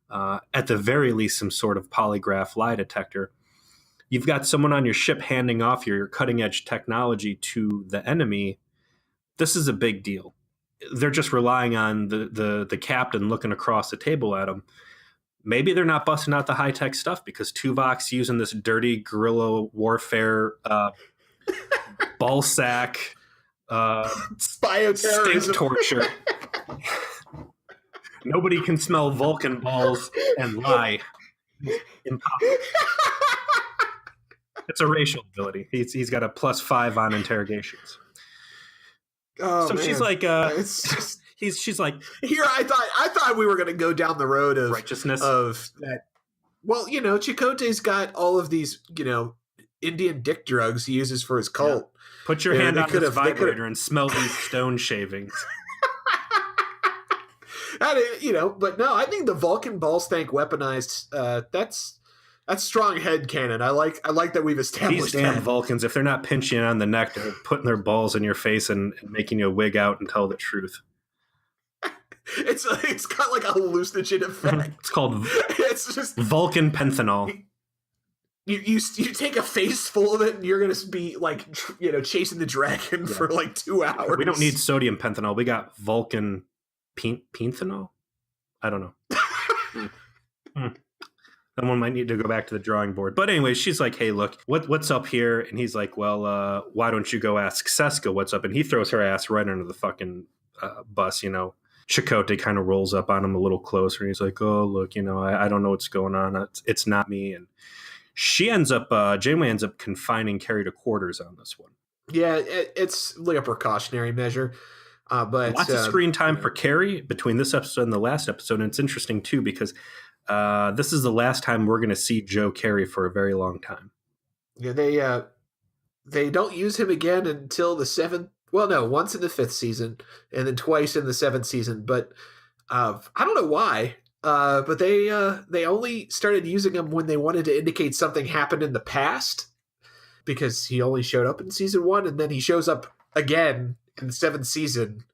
[SPEAKER 2] At the very least, some sort of polygraph lie detector. You've got someone on your ship handing off your cutting edge technology to the enemy. This is a big deal. They're just relying on the captain looking across the table at them. Maybe they're not busting out the high-tech stuff because Tuvok's using this dirty guerrilla warfare ball sack
[SPEAKER 1] bioterrorism
[SPEAKER 2] stink torture. Nobody can smell Vulcan balls and lie. Impossible. It's a racial ability. He's got a +5 on interrogations.
[SPEAKER 1] Oh,
[SPEAKER 2] so
[SPEAKER 1] man.
[SPEAKER 2] she's like,
[SPEAKER 1] it's just
[SPEAKER 2] she's like,
[SPEAKER 1] here. I thought we were going to go down the road of
[SPEAKER 2] righteousness
[SPEAKER 1] of that. Well, Chakotay's got all of these, Indian dick drugs he uses for his cult.
[SPEAKER 2] Yeah. Put your hand on this vibrator and smell these stone shavings.
[SPEAKER 1] But no, I think the Vulcan ball stank weaponized. That's strong head canon. I like that we've established
[SPEAKER 2] these damn
[SPEAKER 1] that.
[SPEAKER 2] Vulcans. If they're not pinching you on the neck, they're putting their balls in your face and making you wig out and tell the truth.
[SPEAKER 1] It's got like a hallucinogen effect.
[SPEAKER 2] It's called
[SPEAKER 1] it's just
[SPEAKER 2] Vulcan penthanol.
[SPEAKER 1] You take a face full of it and you're gonna be like chasing the dragon for like 2 hours.
[SPEAKER 2] We don't need sodium penthanol. We got Vulcan penthanol. I don't know. Someone might need to go back to the drawing board. But anyway, she's like, hey, look, what's up here? And he's like, well, why don't you go ask Seska what's up? And he throws her ass right under the fucking bus, Chakotay kind of rolls up on him a little closer. And he's like, oh, look, I don't know what's going on. It's not me. And Janeway ends up confining Carrie to quarters on this one.
[SPEAKER 1] Yeah, it's like a precautionary measure. But
[SPEAKER 2] lots of screen time for Carrie between this episode and the last episode. And it's interesting, too, because this is the last time we're going to see Joe Carey for a very long time.
[SPEAKER 1] Yeah, they don't use him again until the 7th. Well, no, once in the 5th season and then twice in the 7th season. But I don't know why. But they only started using him when they wanted to indicate something happened in the past, because he only showed up in season 1, and then he shows up again in the 7th season,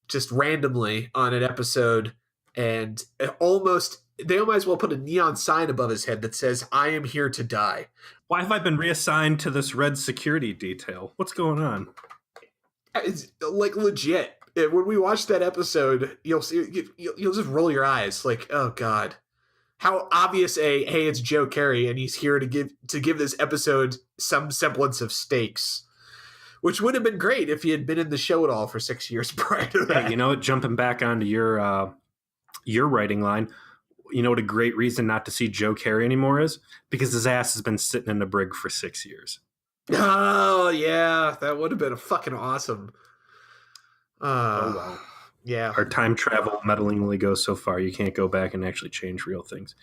[SPEAKER 1] just randomly on an episode, and they might as well put a neon sign above his head that says, I am here to die.
[SPEAKER 2] Why have I been reassigned to this red security detail? What's going on?
[SPEAKER 1] It's like legit. When we watch that episode, you'll just roll your eyes like, oh God, how obvious hey, it's Joe Carey and he's here to give this episode some semblance of stakes, which would have been great if he had been in the show at all for 6 years prior to that.
[SPEAKER 2] Hey, jumping back onto your writing line, what a great reason not to see Joe Carey anymore is? Because his ass has been sitting in the brig for 6 years.
[SPEAKER 1] Oh yeah, that would have been fucking awesome.
[SPEAKER 2] Oh well.
[SPEAKER 1] Yeah.
[SPEAKER 2] Our time travel meddlingly goes so far, you can't go back and actually change real things.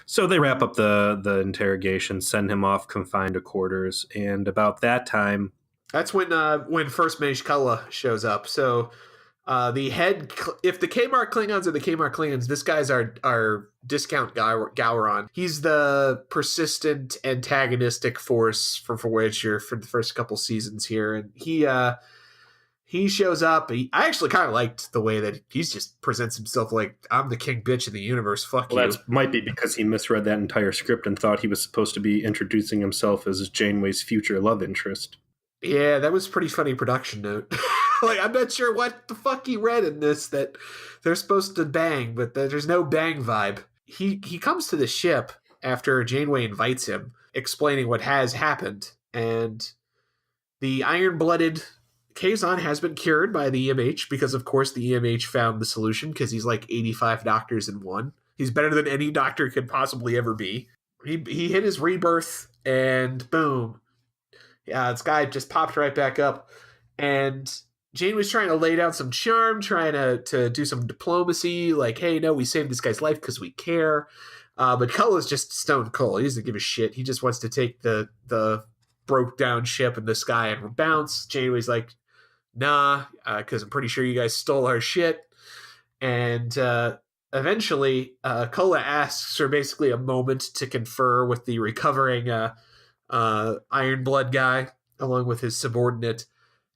[SPEAKER 2] So they wrap up the interrogation, send him off confined to quarters, and about that time,
[SPEAKER 1] that's when First Mage Cullen shows up. So the head, if the Kmart Klingons are the Kmart Klingons, this guy's our discount Gowron. He's the persistent antagonistic force for Voyager for the first couple seasons here, and he shows up. I actually kind of liked the way that he just presents himself like, I'm the king bitch of the universe. Fuck you.
[SPEAKER 2] That might be because he misread that entire script and thought he was supposed to be introducing himself as Janeway's future love interest.
[SPEAKER 1] Yeah, that was a pretty funny production note. Like, I'm not sure what the fuck he read in this, that they're supposed to bang, but there's no bang vibe. He comes to the ship after Janeway invites him, explaining what has happened, and the iron-blooded Kazon has been cured by the EMH, because of course the EMH found the solution, because he's like 85 doctors in one. He's better than any doctor could possibly ever be. He hit his rebirth, and boom. Yeah, this guy just popped right back up, and Jane was trying to lay down some charm, trying to do some diplomacy, like, hey, no, we saved this guy's life because we care. But Cullen is just stone cold. He doesn't give a shit. He just wants to take the broke down ship in the sky and bounce. Janeway's like, nah, because I'm pretty sure you guys stole our shit. And eventually, Cullen asks her basically a moment to confer with the recovering Iron Blood guy, along with his subordinate.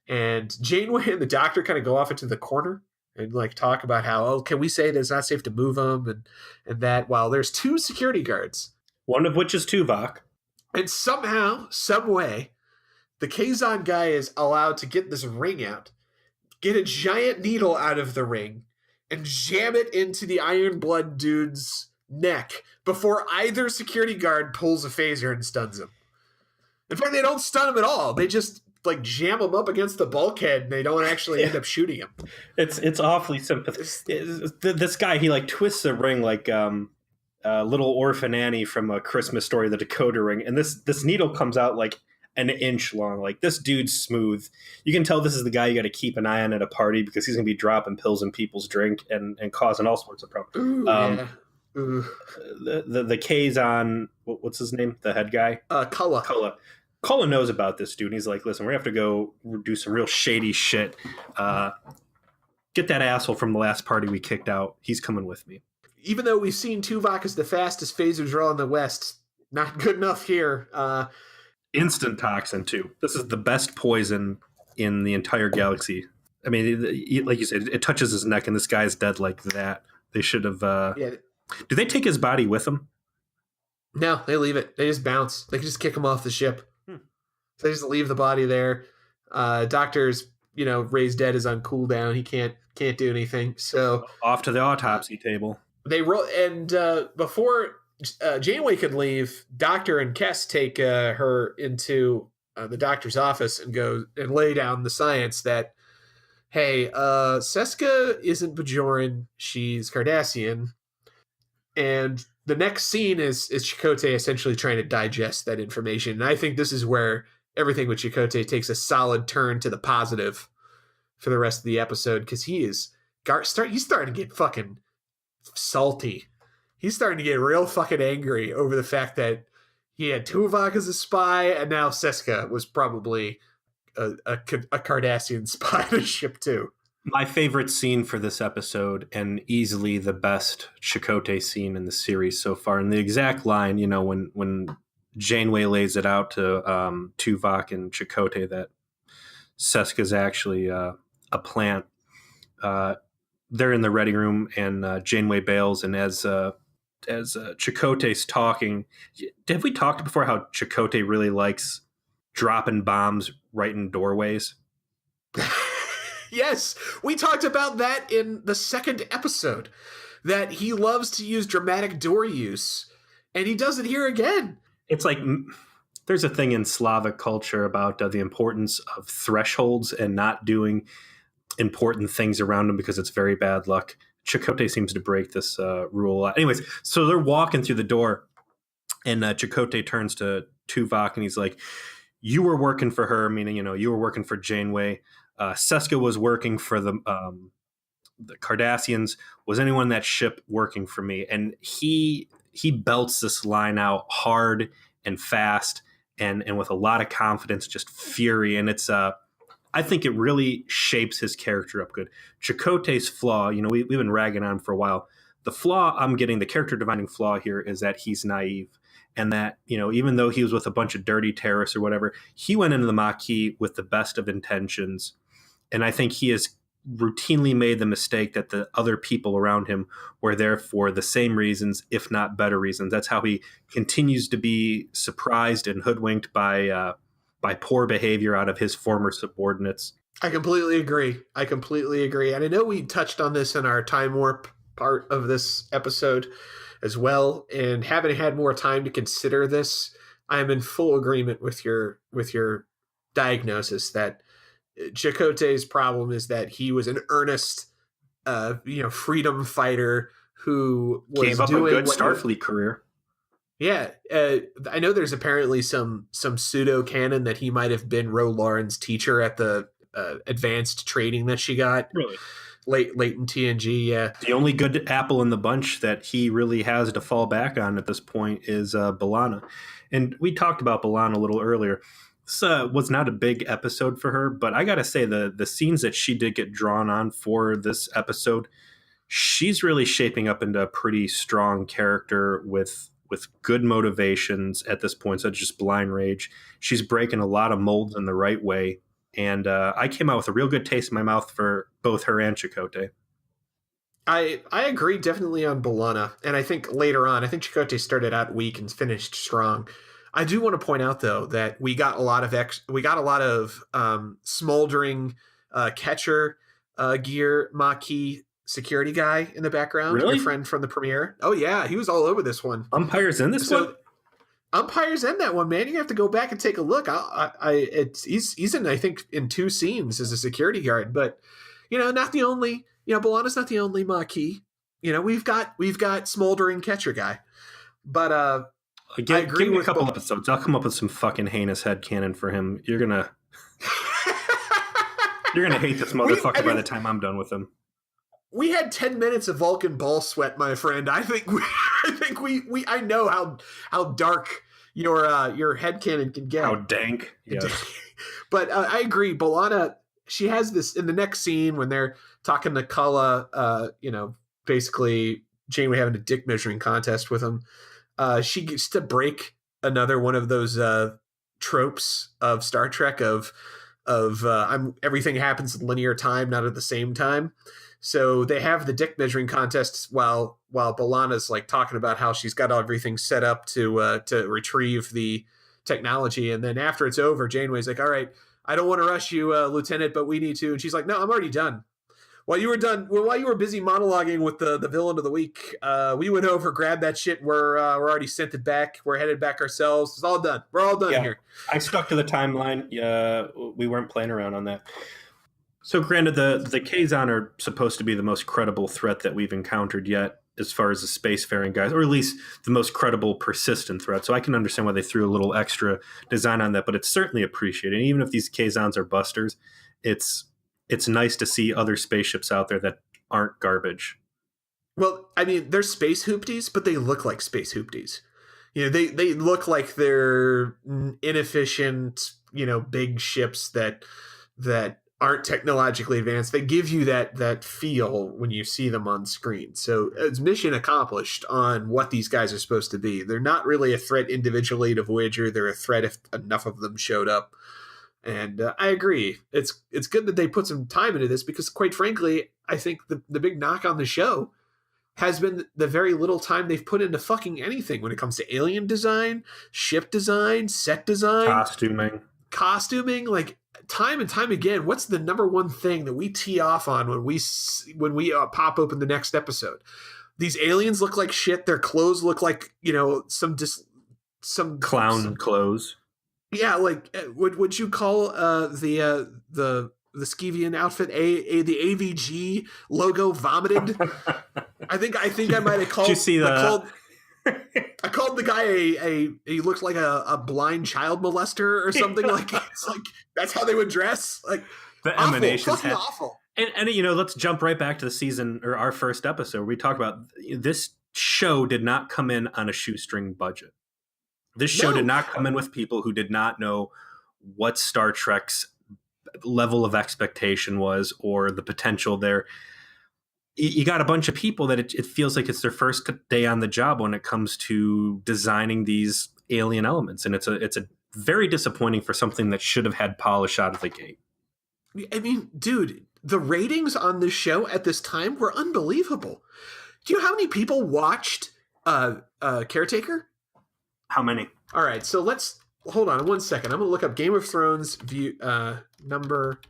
[SPEAKER 1] And Janeway and the doctor kind of go off into the corner and like talk about how, oh, can we say that it's not safe to move them and that, while there's 2 security guards.
[SPEAKER 2] One of which is Tuvok.
[SPEAKER 1] And somehow, some way, the Kazon guy is allowed to get this ring out, get a giant needle out of the ring, and jam it into the Iron Blood dude's neck before either security guard pulls a phaser and stuns him. In fact, they don't stun him at all. They just like jam him up against the bulkhead and they don't actually end up shooting him.
[SPEAKER 2] It's awfully sympathetic. This guy, he like twists a ring like little orphan Annie from A Christmas Story, the decoder ring, and this needle comes out like an inch long. Like, this dude's smooth. You can tell this is the guy you got to keep an eye on at a party, because he's gonna be dropping pills in people's drink and causing all sorts of problems.
[SPEAKER 1] Ooh, yeah. Ooh.
[SPEAKER 2] The K's on what's his name? The head guy?
[SPEAKER 1] Cullen.
[SPEAKER 2] Cullen knows about this dude. And he's like, listen, we have to go do some real shady shit. Get that asshole from the last party we kicked out. He's coming with me.
[SPEAKER 1] Even though we've seen Tuvok as the fastest phaser draw in the West, not good enough here.
[SPEAKER 2] Instant toxin, too. This is the best poison in the entire galaxy. I mean, like you said, it touches his neck and this guy's dead like that. They should have...
[SPEAKER 1] Yeah.
[SPEAKER 2] Do they take his body with them?
[SPEAKER 1] No, they leave it. They just bounce. They can just kick him off the ship. So they just leave the body there. Doctor's, raised dead, is on cooldown. He can't do anything. So
[SPEAKER 2] off to the autopsy table.
[SPEAKER 1] They roll, and before Janeway could leave, Doctor and Kess take her into the doctor's office and go and lay down the science that, hey, Seska isn't Bajoran, she's Cardassian. And the next scene is Chakotay essentially trying to digest that information. And I think this is where everything with Chakotay takes a solid turn to the positive for the rest of the episode, because he's starting to get fucking salty. He's starting to get real fucking angry over the fact that he had Tuvok as a spy, and now Seska was probably a Cardassian spy on a ship too.
[SPEAKER 2] My favorite scene for this episode, and easily the best Chakotay scene in the series so far, and the exact line, when Janeway lays it out to Tuvok and Chakotay that Seska's actually a plant. They're in the ready room, and Janeway bails, and as Chakotay's talking, have we talked before how Chakotay really likes dropping bombs right in doorways?
[SPEAKER 1] Yes, we talked about that in the second episode, that he loves to use dramatic door use, and he does it here again.
[SPEAKER 2] It's like there's a thing in Slavic culture about the importance of thresholds and not doing important things around them because it's very bad luck. Chakotay seems to break this rule a lot. Anyways, so they're walking through the door, and Chakotay turns to Tuvok, and he's like, you were working for her, meaning, you were working for Janeway. Seska was working for the Cardassians. Was anyone on that ship working for me? And he belts this line out hard and fast and with a lot of confidence, just fury. And it's I think it really shapes his character up good. Chakotay's flaw, we've been ragging on him for a while. The flaw I'm getting, the character defining flaw here, is that he's naive. And that, even though he was with a bunch of dirty terrorists or whatever, he went into the Maquis with the best of intentions. And I think he has routinely made the mistake that the other people around him were there for the same reasons, if not better reasons. That's how he continues to be surprised and hoodwinked by poor behavior out of his former subordinates.
[SPEAKER 1] I completely agree. And I know we touched on this in our time warp part of this episode as well. And having had more time to consider this, I am in full agreement with your diagnosis that Chakotay's problem is that he was an earnest, freedom fighter who was
[SPEAKER 2] gave up
[SPEAKER 1] doing
[SPEAKER 2] a good Starfleet career.
[SPEAKER 1] Yeah, I know there's apparently some pseudo canon that he might have been Ro Lauren's teacher at the advanced training that she got.
[SPEAKER 2] Really?
[SPEAKER 1] Late in TNG, yeah.
[SPEAKER 2] The only good apple in the bunch that he really has to fall back on at this point is B'Elanna. And we talked about B'Elanna a little earlier. This was not a big episode for her, but I got to say the scenes that she did get drawn on for this episode, she's really shaping up into a pretty strong character with good motivations at this point, such as blind rage. She's breaking a lot of molds in the right way. And I came out with a real good taste in my mouth for both her and Chakotay.
[SPEAKER 1] I agree definitely on B'Elanna. And I think later on, I think Chakotay started out weak and finished strong. I do want to point out though that we got a lot of smoldering catcher gear Maquis security guy in the background.
[SPEAKER 2] Really?
[SPEAKER 1] Your friend from the premiere. Oh yeah, he was all over this one.
[SPEAKER 2] Umpires in this one?
[SPEAKER 1] umpires end that one, man. You have to go back and take a look. He's in, I think, in 2 scenes as a security guard, but not the only. B'Elanna's not the only Maquis. We've got smoldering catcher guy, but I agree
[SPEAKER 2] give me
[SPEAKER 1] with
[SPEAKER 2] a couple episodes. I'll come up with some fucking heinous headcanon for him. You're gonna hate this motherfucker by the time I'm done with him.
[SPEAKER 1] We had 10 minutes of Vulcan ball sweat, my friend. I think I know how dark your headcanon can get.
[SPEAKER 2] How dank. Yeah.
[SPEAKER 1] But I agree. B'Elanna, she has this in the next scene when they're talking to Cullen, basically Janeway having a dick measuring contest with him. She gets to break another one of those tropes of Star Trek of everything happens in linear time, not at the same time. So they have the dick measuring contest while B'Elanna's like talking about how she's got everything set up to retrieve the technology, and then after it's over, Janeway's like, "All right, I don't want to rush you, Lieutenant, but we need to." And she's like, "No, I'm already done. While you were busy monologuing with the villain of the week, we went over, grabbed that shit. We're already sent it back. We're headed back ourselves. It's all done. We're all done here."
[SPEAKER 2] I stuck to the timeline. We weren't playing around on that. So granted, the Kazon are supposed to be the most credible threat that we've encountered yet as far as the spacefaring guys, or at least the most credible persistent threat. So I can understand why they threw a little extra design on that, but it's certainly appreciated. And even if these Kazons are busters, it's nice to see other spaceships out there that aren't garbage.
[SPEAKER 1] Well, I mean, they're space hoopties, but they look like space hoopties. They look like they're inefficient, big ships that aren't technologically advanced. They give you that feel when you see them on screen. So it's mission accomplished on what these guys are supposed to be. They're not really a threat individually to Voyager. They're a threat if enough of them showed up. And I agree. It's good that they put some time into this because, quite frankly, I think the big knock on the show has been the very little time they've put into fucking anything when it comes to alien design, ship design, set design, costuming. Like, time and time again, what's the number one thing that we tee off on when we pop open the next episode? These aliens look like shit. Their clothes look like some
[SPEAKER 2] clown clothes.
[SPEAKER 1] Yeah, like would you call the Skeevian outfit the AVG logo vomited? I think I might have called.
[SPEAKER 2] Did you see
[SPEAKER 1] I called the guy he looked like a blind child molester or something. Like, it's like that's how they would dress. Like,
[SPEAKER 2] the
[SPEAKER 1] awful,
[SPEAKER 2] emanations
[SPEAKER 1] fucking awful.
[SPEAKER 2] And let's jump right back to the season or our first episode. We talked about this show did not come in on a shoestring budget. This show did not come in with people who did not know what Star Trek's level of expectation was or the potential there. You got a bunch of people that it feels like it's their first day on the job when it comes to designing these alien elements. And it's a very disappointing for something that should have had polish out of the gate.
[SPEAKER 1] I mean, dude, the ratings on this show at this time were unbelievable. Do you know how many people watched Caretaker?
[SPEAKER 2] How many?
[SPEAKER 1] All right, so let's hold on 1 second. I'm gonna look up Game of Thrones number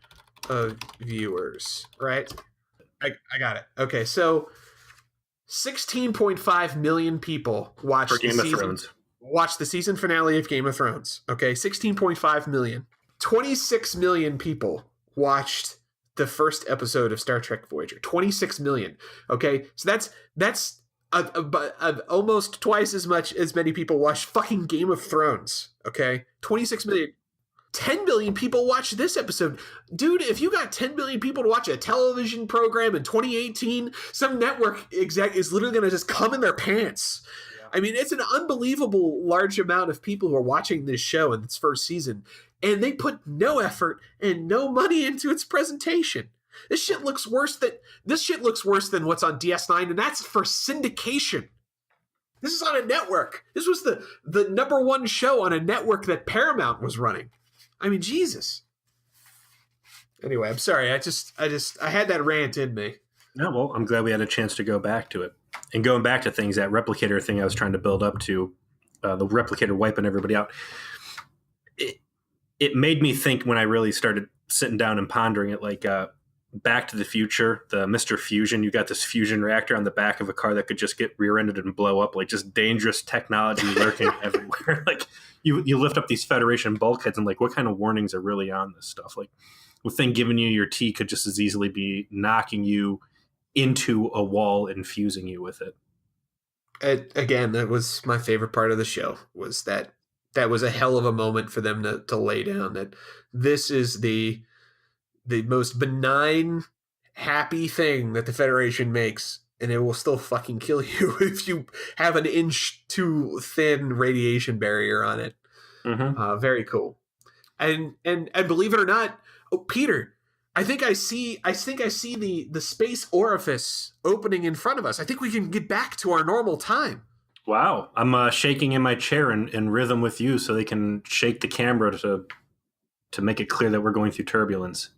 [SPEAKER 1] of viewers. Right, I got it. Okay, so 16.5 million people watched
[SPEAKER 2] Game of Thrones.
[SPEAKER 1] Watched the season finale of Game of Thrones. Okay, 16.5 million. 26 million people watched the first episode of Star Trek Voyager. 26 million. Okay, so that's almost twice as many people watched fucking Game of Thrones. Okay, 26 million. 10 billion people watched this episode. Dude, if you got 10 billion people to watch a television program in 2018, some network exec is literally going to just come in their pants. Yeah. I mean, it's an unbelievable large amount of people who are watching this show in its first season, and they put no effort and no money into its presentation. This shit looks worse than what's on DS9, and that's for syndication. This is on a network. This was the number one show on a network that Paramount was running. I mean, Jesus. Anyway, I'm sorry. I had that rant in me.
[SPEAKER 2] No, well, I'm glad we had a chance to go back to it. And going back to things, that replicator thing I was trying to build up to, the replicator wiping everybody out, it made me think when I really started sitting down and pondering it, like, Back to the Future, the Mr. Fusion, you got this fusion reactor on the back of a car that could just get rear-ended and blow up, like just dangerous technology lurking everywhere. Like you lift up these Federation bulkheads and like what kind of warnings are really on this stuff? Like the thing giving you your tea could just as easily be knocking you into a wall and fusing you with it.
[SPEAKER 1] Again, that was my favorite part of the show, was that was a hell of a moment for them to lay down that this is the most benign, happy thing that the Federation makes, and it will still fucking kill you if you have an inch too thin radiation barrier on it.
[SPEAKER 2] Mm-hmm.
[SPEAKER 1] Very cool. And believe it or not, Peter, I think I see the space orifice opening in front of us. I think we can get back to our normal time.
[SPEAKER 2] Wow. I'm shaking in my chair in rhythm with you so they can shake the camera to make it clear that we're going through turbulence.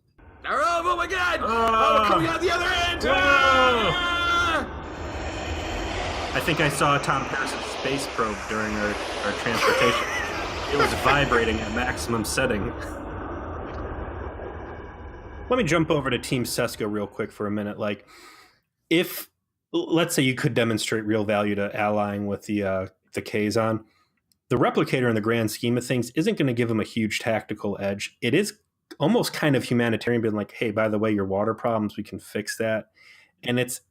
[SPEAKER 1] Oh my God! Oh, coming out the other end!
[SPEAKER 2] I think I saw Tom Paris' space probe during our transportation. It was vibrating at maximum setting. Let me jump over to Team Seska real quick for a minute. Like, if, let's say you could demonstrate real value to allying with the Kazon, the replicator in the grand scheme of things isn't going to give them a huge tactical edge. It is almost kind of humanitarian, being like, hey, by the way, your water problems, we can fix that. And it's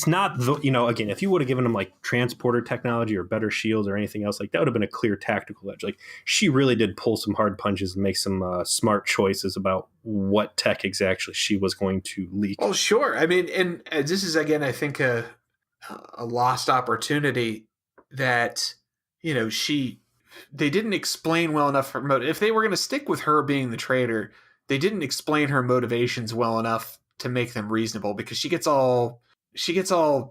[SPEAKER 2] not, again, if you would have given them like transporter technology or better shields or anything else, like that would have been a clear tactical edge. Like she really did pull some hard punches and make some smart choices about what tech exactly she was going to leak.
[SPEAKER 1] Oh, sure. I mean, and this is, again, I think a lost opportunity that, they didn't explain well enough her motive. If they were going to stick with her being the traitor, they didn't explain her motivations well enough to make them reasonable, because she gets all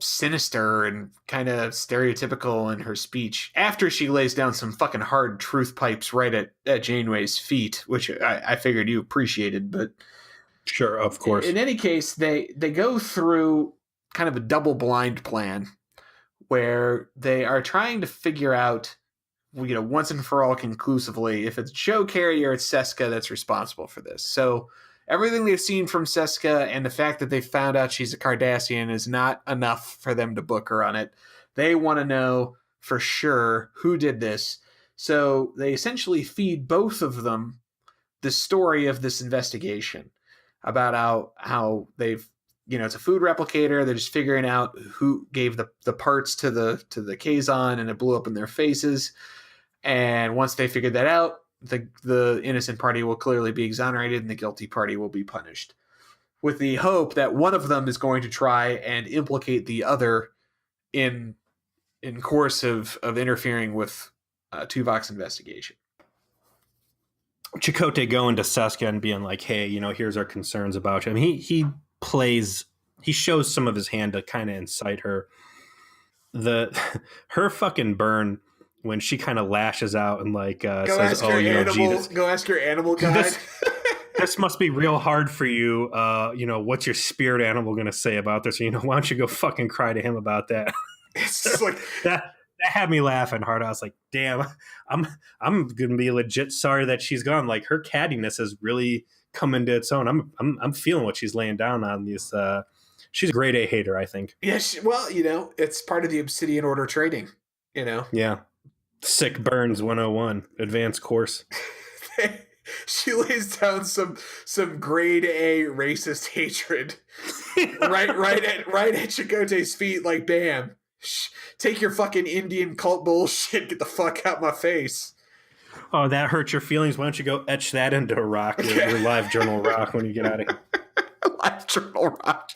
[SPEAKER 1] sinister and kind of stereotypical in her speech after she lays down some fucking hard truth pipes right at Janeway's feet, which I figured you appreciated. But
[SPEAKER 2] sure, of course.
[SPEAKER 1] In any case, they go through kind of a double blind plan where they are trying to figure out, once and for all conclusively, if it's Joe Carey or it's Seska that's responsible for this. So everything they've seen from Seska and the fact that they found out she's a Cardassian is not enough for them to book her on it. They want to know for sure who did this. So they essentially feed both of them the story of this investigation about how they've, it's a food replicator. They're just figuring out who gave the parts to the Kazon, and it blew up in their faces. And once they figure that out, the innocent party will clearly be exonerated and the guilty party will be punished, with the hope that one of them is going to try and implicate the other in course of interfering with Tuvok's investigation.
[SPEAKER 2] Chakotay going to Seska and being like, hey, here's our concerns about you. I mean, he shows some of his hand to kind of incite her. Her fucking burn when she kind of lashes out and like says, "Oh, Jesus,
[SPEAKER 1] go ask your animal guide."
[SPEAKER 2] This must be real hard for you. What's your spirit animal going to say about this? Why don't you go fucking cry to him about that?
[SPEAKER 1] It's just like
[SPEAKER 2] that had me laughing hard. I was like, damn, I'm going to be legit sorry that she's gone. Like her cattiness has really come into its own. I'm feeling what she's laying down on these. She's a grade A hater, I think.
[SPEAKER 1] Yes, well, it's part of the Obsidian Order training.
[SPEAKER 2] Yeah. Sick Burns 101 advanced course.
[SPEAKER 1] She lays down some grade A racist hatred right at Chakotay's feet. Like, bam, take your fucking Indian cult bullshit. Get the fuck out my face.
[SPEAKER 2] Oh, that hurts your feelings. Why don't you go etch that into a rock, your live journal rock, when you get out of here?
[SPEAKER 1] Live journal rock.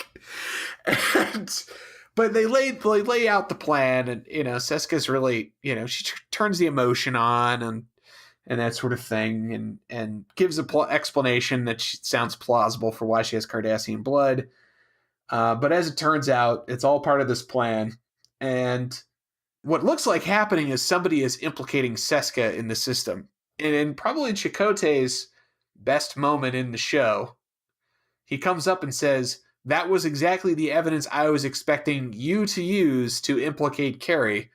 [SPEAKER 1] But they lay out the plan, and Seska's really, she turns the emotion on and that sort of thing, and gives a explanation that sounds plausible for why she has Cardassian blood. But as it turns out, it's all part of this plan, and what looks like happening is somebody is implicating Seska in the system, and in probably Chakotay's best moment in the show, he comes up and says, "That was exactly the evidence I was expecting you to use to implicate Carey,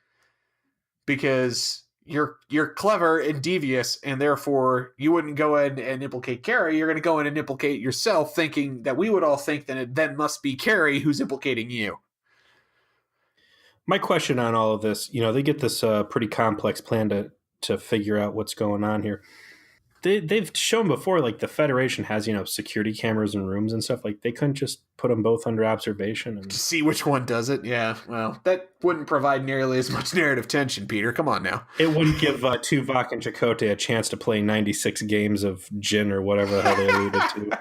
[SPEAKER 1] because you're clever and devious, and therefore you wouldn't go in and implicate Carrie. You're going to go in and implicate yourself, thinking that we would all think that it then must be Carrie who's implicating you.
[SPEAKER 2] My question on all of this, they get this pretty complex plan to figure out what's going on here. They've shown before, like the Federation has, security cameras in rooms and stuff. Like they couldn't just put them both under observation and
[SPEAKER 1] To see which one does it. Yeah, well, that wouldn't provide nearly as much narrative tension, Peter. Come on now.
[SPEAKER 2] it wouldn't give Tuvok and Chakotay a chance to play 96 games of Jin or whatever the hell they alluded to.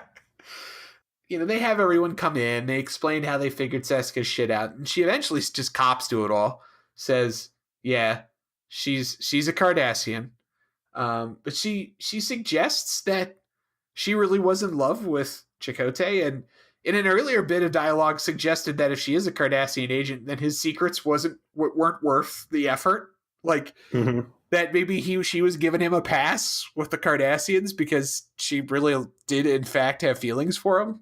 [SPEAKER 1] They have everyone come in. They explained how they figured Seska's shit out, and she eventually just cops to it all. Says, "Yeah, she's a Cardassian." But she suggests that she really was in love with Chakotay, and in an earlier bit of dialogue suggested that if she is a Cardassian agent, then his secrets weren't worth the effort. Like that maybe she was giving him a pass with the Cardassians because she really did in fact have feelings for him.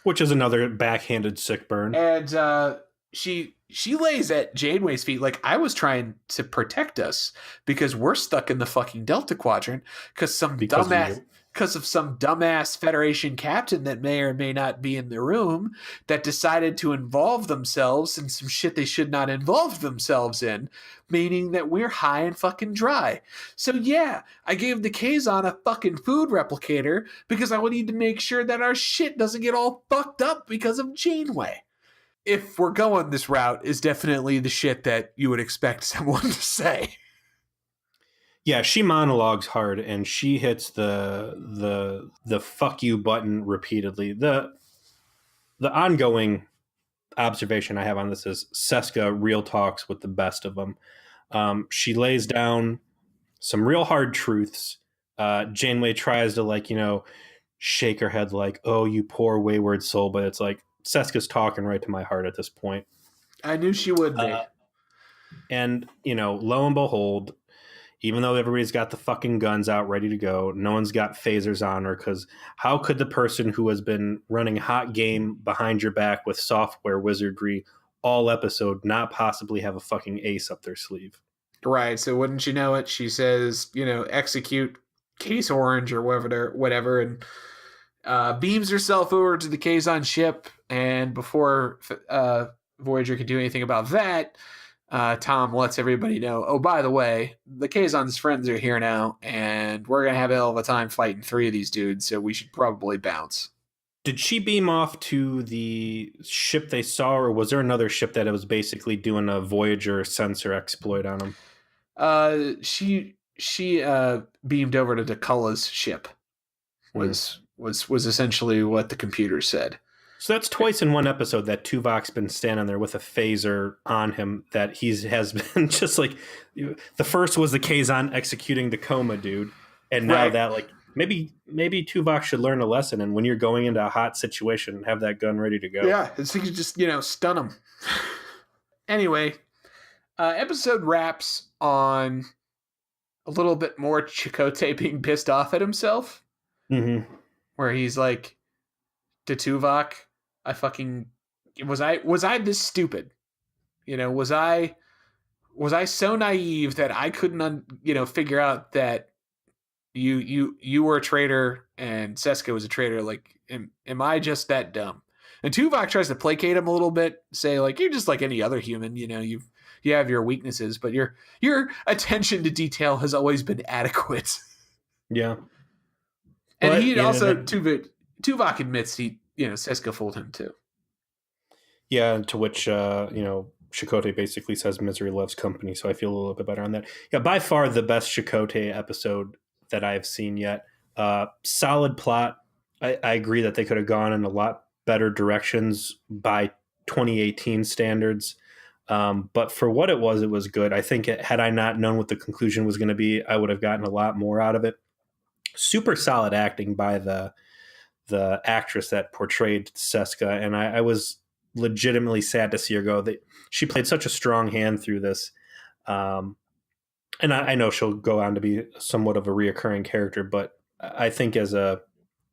[SPEAKER 2] Which is another backhanded sick burn.
[SPEAKER 1] And she lays at Janeway's feet like, I was trying to protect us because we're stuck in the fucking Delta Quadrant because of some dumbass Federation captain that may or may not be in the room that decided to involve themselves in some shit they should not involve themselves in, meaning that we're high and fucking dry. So yeah, I gave the Kazon a fucking food replicator because I would need to make sure that our shit doesn't get all fucked up because of Janeway. If we're going this route, is definitely the shit that you would expect someone to say.
[SPEAKER 2] Yeah, she monologues hard and she hits the fuck you button repeatedly. The ongoing observation I have on this is Seska real talks with the best of them. She lays down some real hard truths. Janeway tries to shake her head like, oh, you poor wayward soul, but it's like Seska's talking right to my heart at this point.
[SPEAKER 1] I knew she would be.
[SPEAKER 2] And lo and behold, even though everybody's got the fucking guns out ready to go, no one's got phasers on her, because how could the person who has been running hot game behind your back with software wizardry all episode not possibly have a fucking ace up their sleeve?
[SPEAKER 1] Right, so wouldn't you know it? She says, execute Case Orange or whatever, and beams herself over to the Kazon ship, and before Voyager can do anything about that, Tom lets everybody know, oh, by the way, the Kazon's friends are here now, and we're going to have a hell of a time fighting 3 of these dudes, so we should probably bounce.
[SPEAKER 2] Did she beam off to the ship they saw, or was there another ship that was basically doing a Voyager sensor exploit on them?
[SPEAKER 1] She beamed over to Dakulla's ship, was essentially what the computer said.
[SPEAKER 2] So that's twice in one episode that Tuvok's been standing there with a phaser on him that has been just like, the first was the Kazon executing the coma dude. And now that maybe Tuvok should learn a lesson. And when you're going into a hot situation, have that gun ready to go.
[SPEAKER 1] Yeah. It's like you just, stun him. Anyway, episode wraps on a little bit more Chakotay being pissed off at himself.
[SPEAKER 2] Mm-hmm.
[SPEAKER 1] Where he's like, to Tuvok, was I this stupid? Was I so naive that I couldn't figure out that you were a traitor and Seska was a traitor? Like, am I just that dumb? And Tuvok tries to placate him a little bit, say like, you're just like any other human, you have your weaknesses, but your attention to detail has always been adequate.
[SPEAKER 2] Yeah.
[SPEAKER 1] And he also Tuvok admits Seska fooled him too.
[SPEAKER 2] Yeah, to which Chakotay basically says misery loves company, so I feel a little bit better on that. Yeah, by far the best Chakotay episode that I've seen yet. Solid plot. I agree that they could have gone in a lot better directions by 2018 standards. But for what it was good. I think had I not known what the conclusion was going to be, I would have gotten a lot more out of it. Super solid acting by the actress that portrayed Seska, and I was legitimately sad to see her go. She played such a strong hand through this, and I know she'll go on to be somewhat of a reoccurring character, but I think as a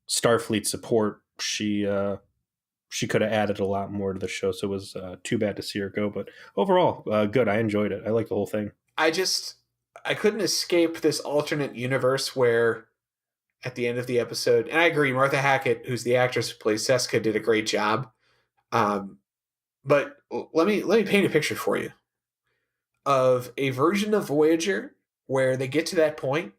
[SPEAKER 2] Starfleet support, she could have added a lot more to the show, so it was too bad to see her go. But overall, good. I enjoyed it. I liked the whole thing.
[SPEAKER 1] I couldn't escape this alternate universe where at the end of the episode, and I agree, Martha Hackett, who's the actress who plays Seska, did a great job. But let me paint a picture for you of a version of Voyager where they get to that point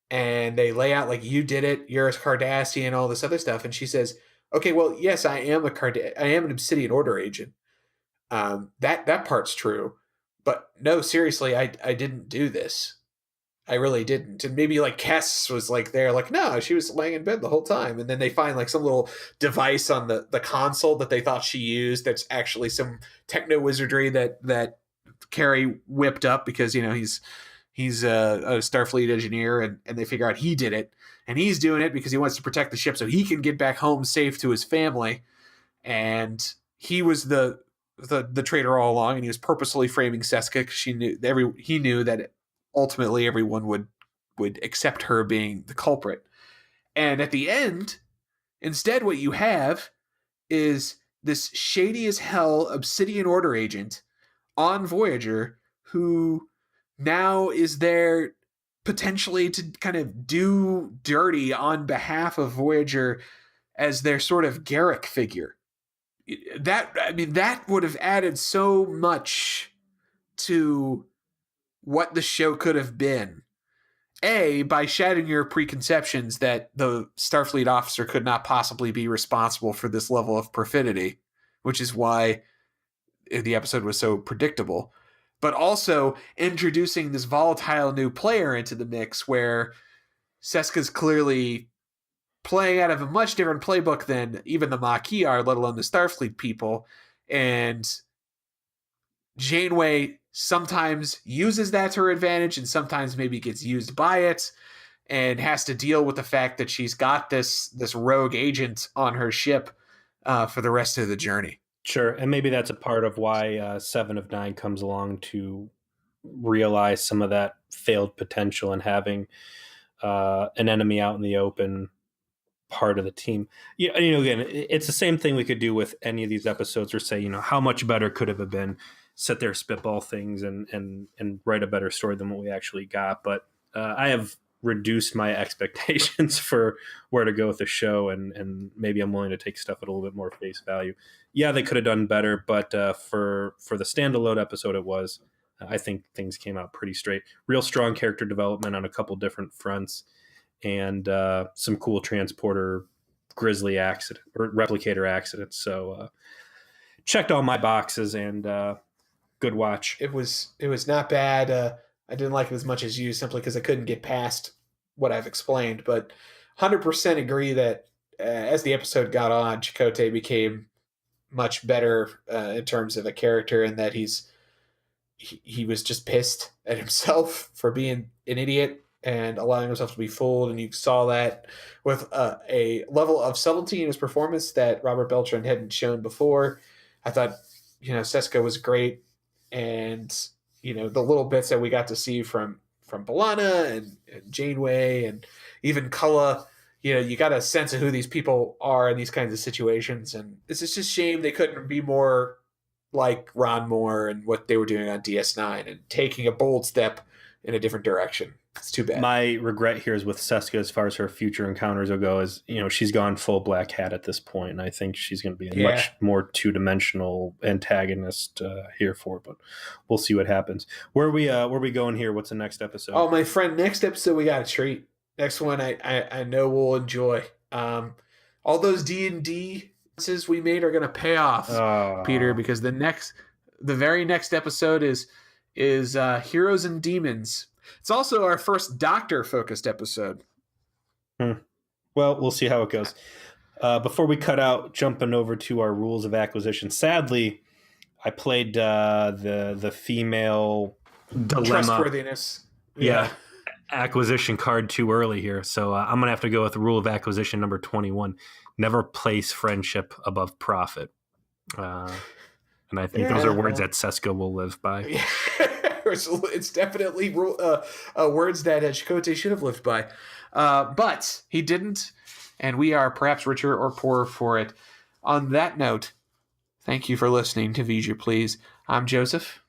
[SPEAKER 1] and they lay out like, you did it, you're a Cardassian, all this other stuff, and she says, "Okay, well, yes, I am I am an Obsidian Order agent. That part's true, but no, seriously, I didn't do this. I really didn't." And maybe like Cass was like there, like, no, she was laying in bed the whole time. And then they find like some little device on the console that they thought she used that's actually some techno wizardry that Carrie whipped up because, you know, he's a Starfleet engineer, and they figure out he did it. And he's doing it because he wants to protect the ship so he can get back home safe to his family. And he was the traitor all along, and he was purposely framing Seska because he knew that ultimately everyone would accept her being the culprit. And at the end, instead, what you have is this shady as hell Obsidian Order agent on Voyager who now is there potentially to kind of do dirty on behalf of Voyager as their sort of Garrick figure. That would have added so much to what the show could have been. By shattering your preconceptions that the Starfleet officer could not possibly be responsible for this level of perfidy, which is why the episode was so predictable. But also introducing this volatile new player into the mix where Seska's clearly playing out of a much different playbook than even the Maquis are, let alone the Starfleet people. And Janeway sometimes uses that to her advantage and sometimes maybe gets used by it and has to deal with the fact that she's got this rogue agent on her ship for the rest of the journey.
[SPEAKER 2] Sure, and maybe that's a part of why 7 of 9 comes along to realize some of that failed potential and having an enemy out in the open part of the team. Yeah, you know, again, it's the same thing we could do with any of these episodes, or say, you know, how much better could it have been? Sit there, spitball things, and write a better story than what we actually got. But I have reduced my expectations for where to go with the show, and maybe I'm willing to take stuff at a little bit more face value. Yeah, they could have done better, but for the standalone episode, I think things came out pretty straight. Real strong character development on a couple different fronts, and some cool transporter grizzly accident or replicator accidents. So checked all my boxes, and good watch.
[SPEAKER 1] It was not bad. I didn't like it as much as you, simply because I couldn't get past what I've explained. But 100% agree that as the episode got on, Chakotay became much better in terms of a character, and that he was just pissed at himself for being an idiot and allowing himself to be fooled. And you saw that with a level of subtlety in his performance that Robert Beltran hadn't shown before. I thought, you know, Seska was great. And, you know, the little bits that we got to see from B'Elanna and Janeway and even Cullen, you know, you got a sense of who these people are in these kinds of situations. And it's just a shame they couldn't be more like Ron Moore and what they were doing on DS9 and taking a bold step in a different direction. It's too bad.
[SPEAKER 2] My regret here is with Seska, as far as her future encounters will go, is, you know, she's gone full black hat at this point, and I think she's going to be a much more two-dimensional antagonist here for it. But we'll see what happens. Where are we going here? What's the next episode?
[SPEAKER 1] Oh, my friend, next episode we got a treat. Next one I know we'll enjoy. All those D&D we made are going to pay off, Peter, because the very next episode is Heroes and Demons. It's also our first Doctor-focused episode.
[SPEAKER 2] Well, we'll see how it goes. Before we cut out, jumping over to our rules of acquisition. Sadly, I played the female dilemma.
[SPEAKER 1] Trustworthiness.
[SPEAKER 2] Yeah. Acquisition card too early here. So I'm going to have to go with rule of acquisition number 21. Never place friendship above profit. And I think those are words that Seska will live by.
[SPEAKER 1] Yeah. It's definitely words that Chakotay should have lived by. But he didn't, and we are perhaps richer or poorer for it. On that note, thank you for listening to V'ger Please. I'm Joseph.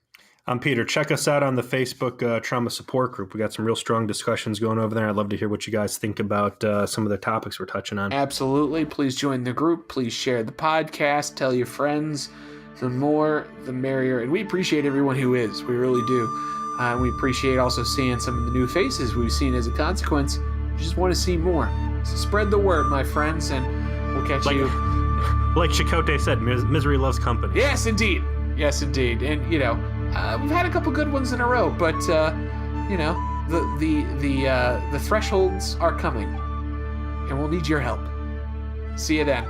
[SPEAKER 2] I'm Peter. Check us out on the Facebook Trauma Support Group. We got some real strong discussions going over there. I'd love to hear what you guys think about some of the topics we're touching on.
[SPEAKER 1] Absolutely. Please join the group. Please share the podcast. Tell your friends. The more, the merrier. And we appreciate everyone who is. We really do. We appreciate also seeing some of the new faces we've seen as a consequence. We just want to see more. So spread the word, my friends, and we'll catch you.
[SPEAKER 2] Like Chakotay said, misery loves company.
[SPEAKER 1] Yes, indeed. Yes, indeed. And, we've had a couple good ones in a row, but, the thresholds are coming, and we'll need your help. See you then.